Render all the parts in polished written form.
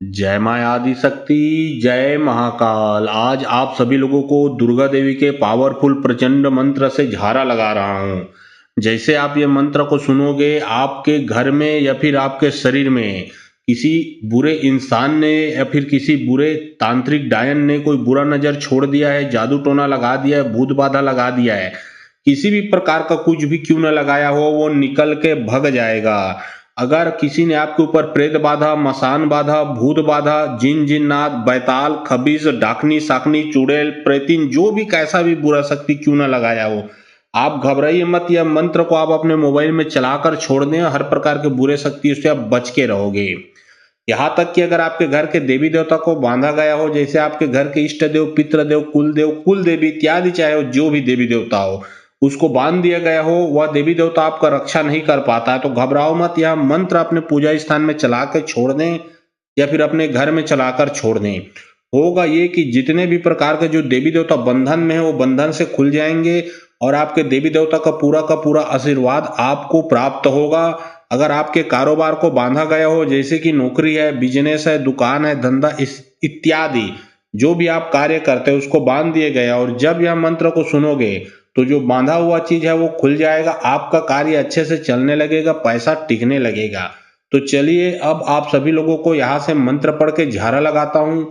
जय माँ आदि शक्ति, जय महाकाल। आज आप सभी लोगों को दुर्गा देवी के पावरफुल प्रचंड मंत्र से झारा लगा रहा हूँ। जैसे आप ये मंत्र को सुनोगे, आपके घर में या फिर आपके शरीर में किसी बुरे इंसान ने या फिर किसी बुरे तांत्रिक डायन ने कोई बुरा नज़र छोड़ दिया है, जादू टोना लगा दिया है, भूत बाधा लगा दिया है, किसी भी प्रकार का कुछ भी क्यों न लगाया हो, वो निकल के भग जाएगा। अगर किसी ने आपके ऊपर प्रेत बाधा, मसान बाधा, भूत बाधा, जिन जिन्नात, बैताल, खबीस, डाकनी साकनी, चुड़ैल, प्रेतिन, जो भी कैसा भी बुरा शक्ति क्यों ना लगाया हो, आप घबराइए मत। यह मंत्र को आप अपने मोबाइल में चलाकर छोड़ दें, हर प्रकार के बुरे शक्ति से आप बच के रहोगे। यहाँ तक कि अगर आपके घर के देवी देवता को बांधा गया हो, जैसे आपके घर के इष्ट देव, पितृ देव, कुल देवी इत्यादि, चाहे वो जो भी देवी देवता हो, उसको बांध दिया गया हो, वह देवी देवता आपका रक्षा नहीं कर पाता है, तो घबराओ मत। यह मंत्र अपने पूजा स्थान में चला के छोड़ दें या फिर अपने घर में चलाकर छोड़ दें। होगा ये कि जितने भी प्रकार के जो देवी देवता बंधन में है, वो बंधन से खुल जाएंगे और आपके देवी देवता का पूरा आशीर्वाद आपको प्राप्त होगा। अगर आपके कारोबार को बांधा गया हो, जैसे कि नौकरी है, बिजनेस है, दुकान है, धंधा इत्यादि, जो भी आप कार्य करते हैं उसको बांध दिए गया, और जब यह मंत्र को सुनोगे तो जो बांधा हुआ चीज है वो खुल जाएगा, आपका कार्य अच्छे से चलने लगेगा, पैसा टिकने लगेगा। तो चलिए, अब आप सभी लोगों को यहाँ से मंत्र पढ़ के झारा लगाता हूँ।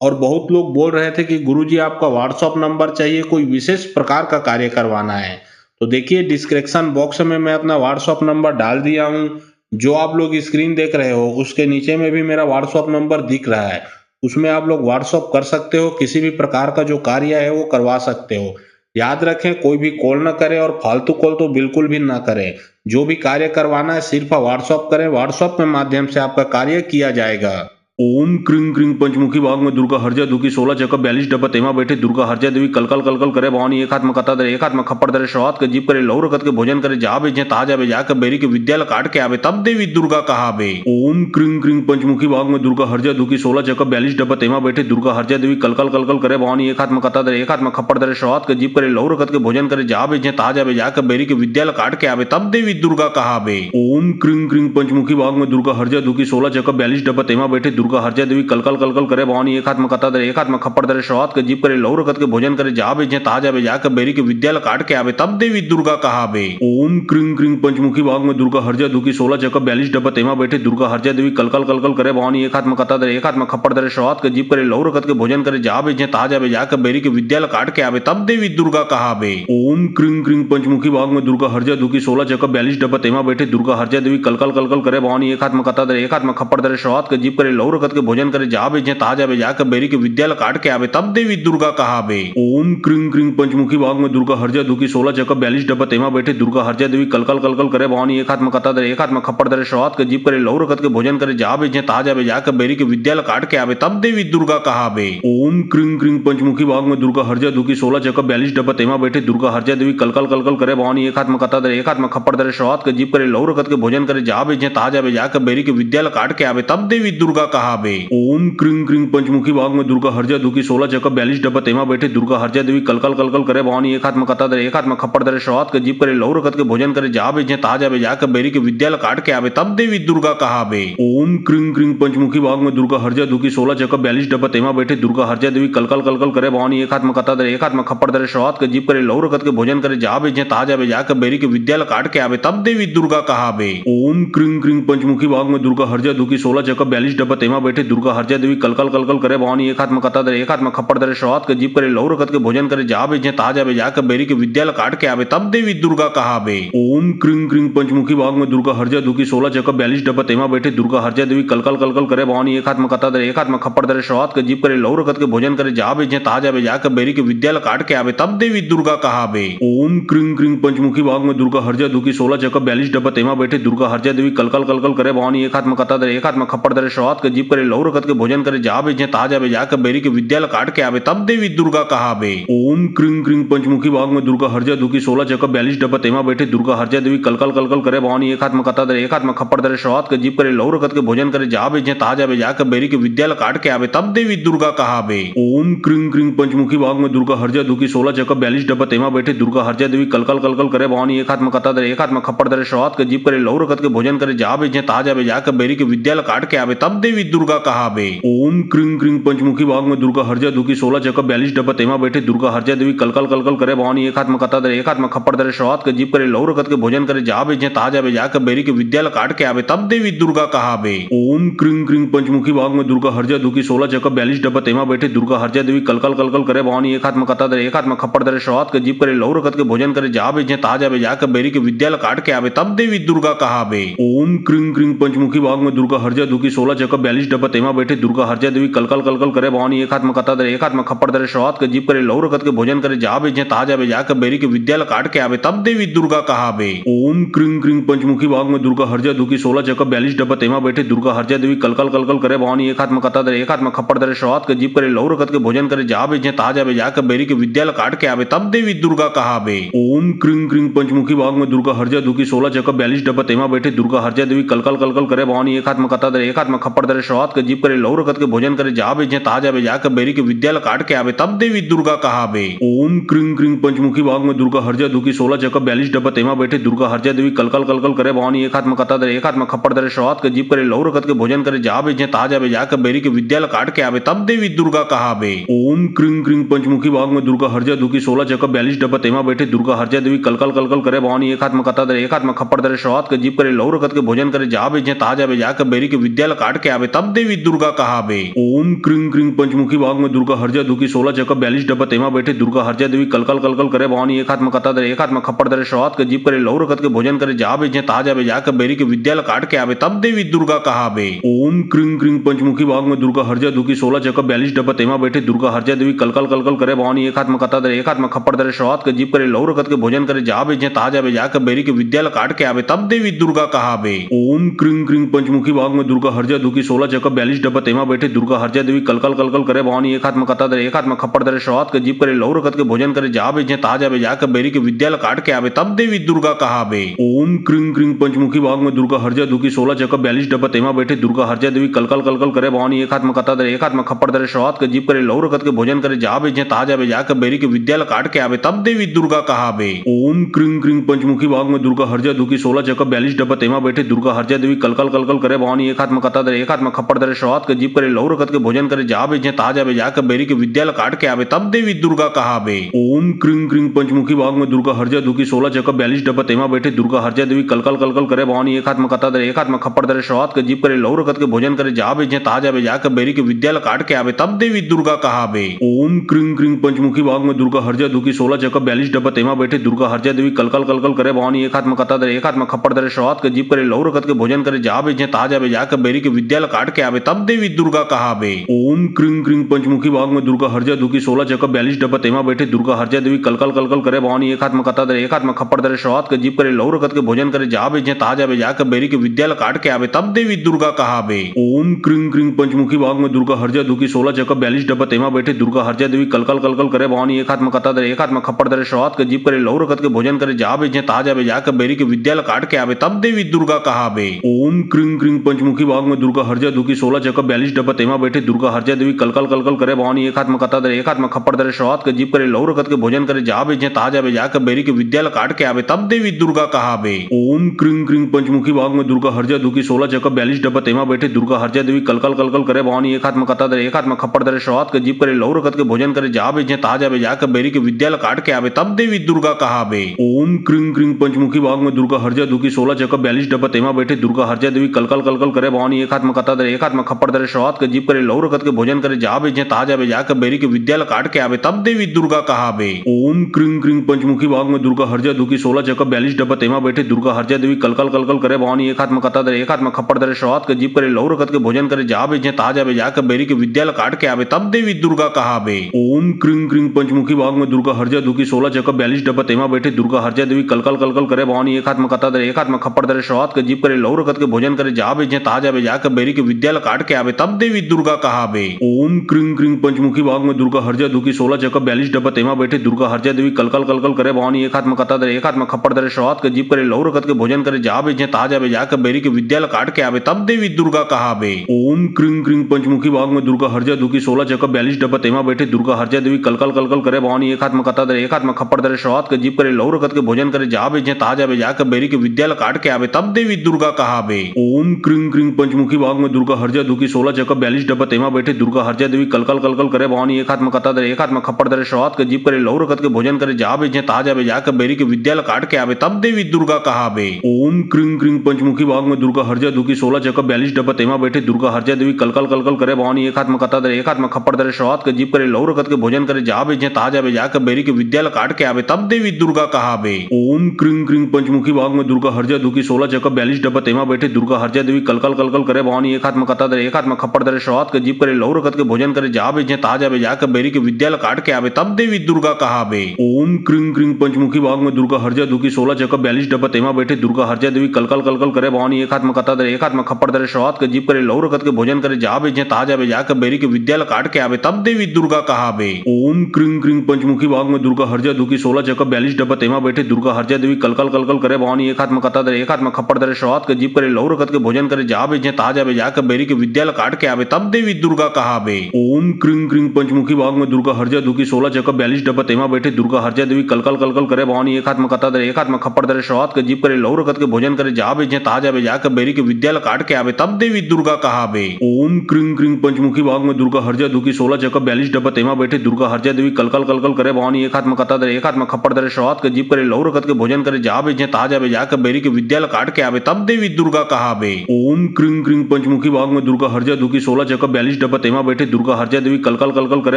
और बहुत लोग बोल रहे थे कि गुरुजी आपका व्हाट्सअप नंबर चाहिए, कोई विशेष प्रकार का कार्य करवाना है। तो देखिए, डिस्क्रिप्शन बॉक्स में मैं अपना व्हाट्सअप नंबर डाल दिया हूँ। जो आप लोग स्क्रीन देख रहे हो उसके नीचे में भी मेरा व्हाट्सअप नंबर दिख रहा है, उसमें आप लोग व्हाट्सअप कर सकते हो, किसी भी प्रकार का जो कार्य है वो करवा सकते हो। याद रखें, कोई भी कॉल ना करें और फालतू कॉल तो बिल्कुल भी ना करें। जो भी कार्य करवाना है सिर्फ व्हाट्सअप करें, व्हाट्सअप के माध्यम से आपका कार्य किया जाएगा। ओम क्रिंग क्रिंग पंचमुखी भाग में दुर्गा हरजा दुखी 16 चक्कर 42 डब्बा तेमा बैठे दुर्गा हरजा देवी कलकल कलकल करे भवानी एक हाथ में कता दरे एक हाथ में खप्पर दरे शवात के जीप करे लहू रखत के भोजन करे जा बेचे ता जावे जाकर बेरी के विद्यालय काट के आवे तब देवी दुर्गा कहावे। ओम क्रिंग क्रिंग पंचमुखी भाग में दुर्गा हरजा दुखी 16 चक्कर 42 डब्बा तेमा बैठे दुर्गा हरजा देवी कलकल कलकल करे भवानी एक हाथ में कता दरे एक हाथ में खप्पर दरे शवात के जीप करे लहू रखत के भोजन करे जा बेचे ता जावे जाकर बेरी के विद्यालय काट के आवे तब देवी दुर्गा कहावे। ओम क्रिंग क्रिंग पंचमुखी भाग में दुर्गा हरजा दुखी 16 चक्कर 42 डब्बा तेमा बैठे दुर्गा हरजा देवी कलकल कलकल करे भवानी एक हाथ में कता दरे एक हाथ में खप्पर दरे शवात के जीप करे लहू रखत के भोजन करे जा बेचे ता जावे जाकर बेरी के विद्यालय काट के आवे तब देवी दुर्गा कहावे। ओम क्रिंग क्रिंग पंचमुखी भाग में दुर्गा हरजा दुखी 16 चक्कर 42 डब्बा तेमा बैठे दुर्गा हरजा देवी कलकल कलकल करे भवानी एक हाथ में कता दरे एक हाथ में खप्पर दरे शवात के जीप करे लहू रखत के भोजन करे जा बेचे ता जावे जाकर बेरी के विद्यालय काट के आवे तब देवी दुर्गा कहावे। ओम क्रिंग क्रिंग पंचमुखी भाग में दुर्गा हरजा दुखी 16 चक्कर 42 डब्बा तेमा बैठे दुर्गा हरजा देवी कलकल कलकल करे भवानी एक हाथ में कता दरे एक हाथ में खप्पर दरे शवात के जीप करे लहू रखत के भोजन करे जा बेचे ता जावे जाकर बेरी के विद्यालय काट के आवे तब देवी दुर्गा कहावे। ओम क्रिंग क्रिंग पंचमुखी भाग में दुर्गा हरजा दुखी 16 चक्कर 42 डब्बा तेमा बैठे दुर्गा हरजा देवी कलकल कलकल करे भवानी एक हाथ में कता दरे एक हाथ में खप्पर दरे शवात के जीप करे लहू रखत के भोजन करे जा बेचे ता जावे जाकर बेरी के विद्यालय काट के आवे तब देवी दुर्गा कहावे। ओम क्रिंग क्रिंग पंचमुखी भाग में दुर्गा हरजा दुखी 16 चक्कर 42 डब्बा तेमा बैठे दुर्गा हरजा देवी कलकल कलकल करे भवानी एक हाथ में कता दरे एक हाथ में खप्पर दरे शवात के जीप करे लहू रखत के भोजन करे जा बेचे ता जावे जाकर बेरी के विद्यालय काट के आवे तब देवी दुर्गा कहावे। ओम क्रिंग क्रिंग पंचमुखी भाग में दुर्गा हरजा दुखी 16 चक्कर 42 डब्बा तेमा बैठे दुर्गा हरजा देवी कलकल कलकल करे भवानी एक हाथ में कता दरे एक हाथ में खप्पर दरे शवात के जीप करे लहू रखत के भोजन करे जा बेचे ता जावे जाकर बेरी के विद्यालय काट के आवे तब देवी दुर्गा कहावे। ओम क्रिंग क्रिंग पंचमुखी भाग में दुर्गा हरजा दुखी 16 चक्कर 42 डब्बा तेमा बैठे दुर्गा हरजा देवी कलकल कलकल करे भवानी एक हाथ में कता दरे एक हाथ में खप्पर दरे शवात के जीप करे लहू रखत के भोजन करे जा बेचे ता जावे जाकर बेरी के विद्यालय काट के आवे तब देवी दुर्गा कहावे। ओम क्रिंग क्रिंग पंचमुखी भाग में दुर्गा हरजा दुखी 16 चक्कर 42 डब्बा तेमा बैठे दुर्गा हरजा देवी कलकल कलकल करे भवानी एक हाथ में कता दरे एक हाथ में खप्पर दरे शवात के जीप करे लहू रखत के भोजन करे जा बेचे ता जावे जाकर बेरी के विद्यालय काट के आवे तब देवी दुर्गा कहावे। ओम क्रिंग क्रिंग पंचमुखी भाग में दुर्गा हरजा दुखी 16 चक्कर 42 डब्बा तेमा बैठे दुर्गा हरजा देवी कलकल कलकल करे भवानी एक हाथ में कता दरे एक हाथ में खप्पर दरे शवात के जीप करे लहू रखत के भोजन करे जा बेचे ता जावे जाकर बेरी के विद्यालय काट के आवे तब देवी दुर्गा कहावे। ओम क्रिंग क्रिंग पंचमुखी भाग में दुर्गा हरजा दुखी 16 चक्कर 42 डब्बा तेमा बैठे दुर्गा हरजा देवी कलकल कलकल करे भवानी एक हाथ में कता दरे एक हाथ में खप्पर दरे शवात के जीप करे लहू रखत के भोजन करे जा बेचे ता जावे जाकर बेरी के विद्यालय काट के आवे तब देवी दुर्गा कहावे। ओम क्रिंग क्रिंग पंचमुखी भाग में दुर्गा हरजा दुखी 16 चक्कर 42 डब्बा तेमा बैठे दुर्गा हरजा देवी कलकल कलकल करे भवानी एक हाथ में कता दरे एक हाथ में खप्पर दरे शवात के जीप करे लहू रखत के भोजन करे जा बेचे ता जावे जाकर बेरी के विद्यालय काट के आवे तब देवी दुर्गा कहावे। ओम क्रिंग क्रिंग पंचमुखी भाग में दुर्गा हरजा दुखी 16 चक्कर 42 डब्बा तेमा बैठे दुर्गा हरजा देवी कलकल कलकल करे भवानी एक हाथ में कता दरे एक हाथ में खप्पर दरे शवात के जीप करे लहू रखत के भोजन करे जा बेचे ता जावे जाकर बेरी के विद्यालय काट के आवे तब देवी दुर्गा कहावे। ओम क्रिंग क्रिंग पंचमुखी भाग में दुर्गा हरजा दुखी 16 चक्का 42 डब्बा तेमा बैठे दुर्गा हरजा देवी कलकल कलकल करे भवानी एक हाथ में कता दे एक हाथ में खप्पड़ दरे शवात के जीप करे लौर रखत के भोजन करे जा बेचे ताजा बे जाकर बेरी के विद्यालय काट के आवे तब देवी दुर्गा कहावे। ओम क्रिंग क्रिंग पंचमुखी भाग में दुर्गा हरजा दुखी 16 चक्का 42 डब्बा तेमा बैठे दुर्गा हरजा देवी कलकल कलकल करे भवानी एक हाथ में कता दे एक हाथ में खप्पड़ दरे शवात के जीप करे लौर रखत के भोजन करे जा बेचे ताजा बे जाकर बेरी के विद्यालय काट के आवे तब देवी दुर्गा कहावे। ओम क्रिंग क्रिंग पंचमुखी भाग में दुर्गा हरजा दुखी 16 चक्का 42 डब्बा तेमा बैठे दुर्गा हरजा देवी कलकल कलकल करे भवानी एक हाथ में कता दे एक हाथ में खप्पड़ दरे शवात के जीप करे लौर रखत के भोजन करे जा बेचे ताजा बे जाकर बेरी के विद्यालय काट के आवे तब देवी दुर्गा कहावे। ओम क्रिंग क्रिंग पंचमुखी भाग में दुर्गा हरजा दुखी 16 चक्का 42 डब्बा तेमा बैठे दुर्गा हरजा देवी कलकल कलकल करे भवानी एक हाथ में कता दे एक हाथ में खप्पड़ दरे शवात के जीप करे लौर रखत के भोजन करे जा बेचे ताजा बे जाकर बेरी के विद्यालय काट के आवे तब देवी दुर्गा कहावे। ओम क्रिंग क्रिंग पंचमुखी भाग में दुर्गा हरजा दुखी 16 चक्का 42 डब्बा तेमा बैठे दुर्गा हरजा देवी कलकल कलकल करे भवानी एक हाथ में कता दे एक हाथ में खप्पड़ दरे शवात के जीप करे लौर रखत के भोजन करे जा बेचे ताजा बे जाकर बेरी के विद्यालय काट के आवे तब देवी दुर्गा कहावे। ओम क्रिंग क्रिंग पंचमुखी भाग में दुर्गा हरजा दुखी 16 चक्का 42 डब्बा तेमा बैठे दुर्गा हरजा देवी कलकल कलकल करे भवानी एक हाथ में कता दे एक हाथ में खप्पड़ दरे शवात के जीप करे लौर रखत के भोजन करे जा बेचे ताजा बे जाकर बेरी के विद्यालय काट के आवे तब देवी दुर्गा कहावे। ओम क्रिंग क्रिंग पंचमुखी भाग में दुर्गा हरजा दुखी 16 चक्का 42 डब्बा तेमा बैठे दुर्गा हरजा देवी कलकल कलकल करे भवानी एक हाथ में कता दे एक हाथ में खप्पड़ दरे शवात के जीप करे लौर रखत के भोजन करे जा बेचे ताजा बे जाकर बेरी के विद्यालय काट के आवे तब देवी दुर्गा कहावे। ओम क्रिंग क्रिंग पंचमुखी भाग में दुर्गा हरजा दुखी 16 चक्का 42 डब्बा तेमा बैठे दुर्गा हरजा देवी कलकल कलकल करे भवानी एक हाथ में कता दे एक हाथ में खप्पड़ दरे शवात के जीप करे लौर रखत के भोजन करे जा बेचे ताजा बे जाकर बेरी के विद्यालय काट के आवे तब देवी दुर्गा कहावे। ओम क्रिंग क्रिंग पंचमुखी भाग में दुर्गा हरजा दुखी 16 चक्का 42 डब्बा तेमा बैठे दुर्गा हरजा देवी कलकल कलकल करे भवानी एक हाथ में कता दे एक हाथ में खप्पड़ दरे शवात के जीप करे लौर रखत के भोजन करे जा बेचे ताजा बे जाकर बेरी के विद्यालय काट के आवे तब देवी दुर्गा कहावे। ओम क्रिंग क्रिंग पंचमुखी भाग में दुर्गा हरजा दुखी 16 चक्का 42 डब्बा तेमा बैठे दुर्गा हरजा देवी कलकल कलकल करे भवानी एक हाथ में कता दे एक हाथ में खप्पड़ दरे शवात के जीप करे लौर रखत के भोजन करे जा बेचे ताजा बे जाकर बेरी के विद्यालय काट के आवे तब देवी दुर्गा कहावे। ओम क्रिंग क्रिंग पंचमुखी भाग में दुर्गा हरजा दुखी 16 चक्का 42 डब्बा तेमा बैठे दुर्गा हरजा देवी कलकल कलकल करे भवानी एक हाथ में कता दे एक हाथ में खप्पड़ दरे शवात के जीप करे लौर रखत के भोजन करे जा बेचे ताजा बे जाकर बेरी के विद्यालय काट के आवे तब देवी दुर्गा कहावे। ओम क्रिंग क्रिंग पंचमुखी भाग में दुर्गा हरजा दुखी 16 चक्का 42 डब्बा तेमा बैठे दुर्गा हरजा देवी कलकल कलकल करे भवानी एक हाथ में कता दे एक हाथ में खप्पड़ दरे शवात के जीप करे लौर रखत के भोजन करे जा बेचे ताजा बे जाकर बेरी के विद्यालय काट के आवे तब देवी दुर्गा कहावे। ओम क्रिंग क्रिंग पंचमुखी भाग में दुर्गा हरजा दुखी 16 चक्का 42 डब्बा तेमा बैठे दुर्गा हरजा देवी कलकल कलकल करे भवानी एक हाथ में कता दे एक हाथ में खप्पड़ दरे शवात के जीप करे लौर रखत के भोजन करे जा बेचे ताजा बे जाकर बेरी के विद्यालय काट के आवे तब देवी दुर्गा कहावे। ओम क्रिंग क्रिंग पंचमुखी भाग में दुर्गा हरजा दुखी 16 चक्का 42 डब्बा तेमा बैठे दुर्गा हरजा देवी कलकल कलकल करे भवानी एक हाथ में कता दे एक हाथ में खप्पड़ दरे शवात के जीप करे लौर रखत के भोजन करे जा बेचे ताजा बे जाकर बेरी के विद्यालय काट के आवे तब देवी दुर्गा कहावे। ओम क्रिंग क्रिंग पंचमुखी भाग में दुर्गा हरजा दुखी 16 चक्का 42 डब्बा तेमा बैठे दुर्गा हरजा देवी कलकल कलकल करे भवानी एक हाथ में कता दे एक हाथ में खप्पड़ दरे शवात के जीप करे लौर रखत के भोजन करे जा बेचे ताजा बे जाकर बेरी के विद्यालय काट के आवे तब देवी दुर्गा कहावे। ओम क्रिंग क्रिंग पंचमुखी भाग में दुर्गा हरजा दुखी 16 चक्का 42 डब्बा तेमा बैठे दुर्गा हरजा देवी कलकल कलकल करे भवानी एक हाथ में कता दे एक हाथ में खप्पड़ दरे शवात के जीप करे लौर रखत के भोजन करे जा बेचे ताजा बे जाकर बेरी के विद्यालय काट के आवे तब देवी दुर्गा कहावे। ओम क्रिंग क्रिंग पंचमुखी भाग में दुर्गा हरजा दुखी 16 चक्का 42 डब्बा तेमा बैठे दुर्गा हरजा देवी कलकल कलकल करे भवानी एक हाथ में कता दे एक हाथ में खप्पड़ दरे शवात के जीप करे लौर रखत के भोजन करे जा बेचे ताजा बे जाकर बेरी के विद्यालय काट के आवे तब देवी दुर्गा कहावे। ओम क्रिंग क्रिंग पंचमुखी भाग में दुर्गा हरजा दुखी 16 चक्का 42 डब्बा तेमा बैठे दुर्गा हरजा देवी कलकल कलकल करे भवानी एक हाथ में कता दे एक हाथ में खप्पड़ दरे शवात के जीप करे लौर रखत के भोजन करे जा बेचे ताजा बे जाकर बेरी के विद्यालय काट के आवे तब देवी दुर्गा कहावे। ओम क्रिंग क्रिंग पंचमुखी भाग में दुर्गा हरजा दुखी 16 चक्का 42 डब्बा तेमा बैठे दुर्गा हरजा देवी कलकल कलकल करे भवानी एक हाथ में कता दे एक हाथ में खप्पड़ दरे शवात के जीप करे लौर रखत के भोजन करे जा बेचे ताजा बे जाकर बेरी के विद्यालय काट के आवे तब देवी दुर्गा कहावे। ओम क्रिंग क्रिंग पंचमुखी भाग में दुर्गा हरजा दुखी 16 चक्का 42 डब्बा तेमा बैठे दुर्गा हरजा देवी कलकल कलकल करे भवानी एक हाथ में कता दे एक हाथ में खप्पड़ दरे शवात के जीप करे लौर रखत के भोजन करे जा बेचे ताजा बे जाकर बेरी के विद्यालय काट के आवे तब देवी दुर्गा कहावे। ओम क्रिंग क्रिंग पंचमुखी भाग में दुर्गा हरजा दुखी 16 चक्का 42 डब्बा तेमा बैठे दुर्गा हरजा देवी कलकल कलकल करे भवानी एक हाथ में कता दे एक हाथ में खप्पड़ दरे शवात के जीप करे लौर रखत के भोजन करे जा बेचे ताजा बे जाकर बेरी के विद्यालय काट के आवे तब देवी दुर्गा कहावे। ओम क्रिंग क्रिंग पंचमुखी भाग में दुर्गा हरजा दुखी 16 चक्का 42 डब्बा तेमा बैठे दुर्गा हरजा देवी कलकल कलकल करे भवानी एक हाथ में कता दे एक हाथ में खप्पड़ दरे शवात के जीप करे लौर रखत के भोजन करे जा बेचे ताजा बे जाकर बेरी के विद्यालय काट के आवे तब देवी दुर्गा कहावे। ओम क्रिंग क्रिंग पंचमुखी भाग में दुर्गा हरजा दुखी 16 चक्का 42 डब्बा तेमा बैठे दुर्गा हरजा देवी कलकल कलकल करे भवानी एक हाथ में कता दे एक हाथ में खप्पड़ दरे शवात के जीप करे लौर रखत के भोजन करे जा बेचे ताजा बे जाकर बेरी के विद्यालय काट के आवे तब देवी दुर्गा कहावे। ओम क्रिंग क्रिंग पंचमुखी भाग में दुर्गा हरजा दुखी 16 चक 42 डब्बा तेमा बैठे दुर्गा हरजा देवी कलकल कलकल करे भवानी एक हाथ में कता दरे एक हाथ में खप्पर दरे शवात के जीप करे लहू रखत के भोजन करे जा बेचे ताजा बे जाकर बेरी के विद्यालय काट के आवे तब देवी दुर्गा कहावे। ओम क्रीं क्रीं पंचमुखी भाग में दुर्गा हरजा दुखी 16 चक 42 डब्बा तेमा बैठे दुर्गा हरजा देवी कलकल कलकल करे भवानी एक हाथ में कता दरे एक हाथ में खप्पर दरे शवात के जीप करे लहू रखत के भोजन करे जा बेचे ताजा बे जाकर बेरी के विद्यालय काट के आवे तब देवी दुर्गा कहावे। ओम क्रीं क्रीं पंचमुखी भाग में दुर्गा हरजा दुखी 16 चक 42 डब्बा तेमा बैठे दुर्गा हरजा देवी कलकल कलकल करे भवानी एक हाथ में कता दरे एक हाथ में खप्पर दरे शवात के जीप करे लहू रखत के भोजन करे जा बेचे ताजा बे जाकर बेरी के विद्यालय काट के आवे तब देवी दुर्गा कहावे। ओम क्रीं क्रीं पंचमुखी भाग में दुर्गा हरजा दुखी 16 चक 42 डब्बा तेमा बैठे दुर्गा हरजा देवी कलकल कलकल करे भवानी एक हाथ में कता दरे एक हाथ में खप्पर दरे शवात के जीप करे लहू रखत के भोजन करे जा बेचे ताजा बे जाकर बेरी के विद्यालय काट के आवे तब देवी दुर्गा कहावे। ओम क्रीं क्रीं पंचमुखी भाग में दुर्गा हरजा दुखी 16 चक 42 डब्बा तेमा बैठे दुर्गा हरजा देवी कलकल कलकल करे भवानी एक हाथ में कता दरे एक हाथ में खप्पर दरे शवात के जीप करे लहू रखत के भोजन करे जा बेचे ताजा बे जाकर बेरी के विद्यालय काट के आवे तब देवी दुर्गा कहावे। ओम क्रीं क्रीं पंचमुखी भाग में दुर्गा हरजा दुखी 16 चक 42 डब्बा तेमा बैठे दुर्गा हरजा देवी कलकल कलकल करे भवानी एक हाथ में कता दरे एक हाथ में खप्पर दरे शवात के जीप करे लहू रखत के भोजन करे जा बेचे ताजा बे जाकर बेरी के विद्यालय काट के आवे तब देवी दुर्गा कहावे। ओम क्रीं क्रीं पंचमुखी भाग में दुर्गा हरजा दुखी 16 चक 42 डब्बा तेमा बैठे दुर्गा हरजा देवी कलकल कलकल करे भवानी एक हाथ में कता दरे एक हाथ में खप्पर दरे शवात के जीप करे लहू रखत के भोजन करे जा बेचे ताजा बे जाकर बेरी के विद्यालय काट के आवे तब देवी दुर्गा कहावे। ओम क्रीं क्रीं पंचमुखी भाग में दुर्गा हरजा दुखी 16 चक 42 डब्बा तेमा बैठे दुर्गा हरजा देवी कलकल कलकल करे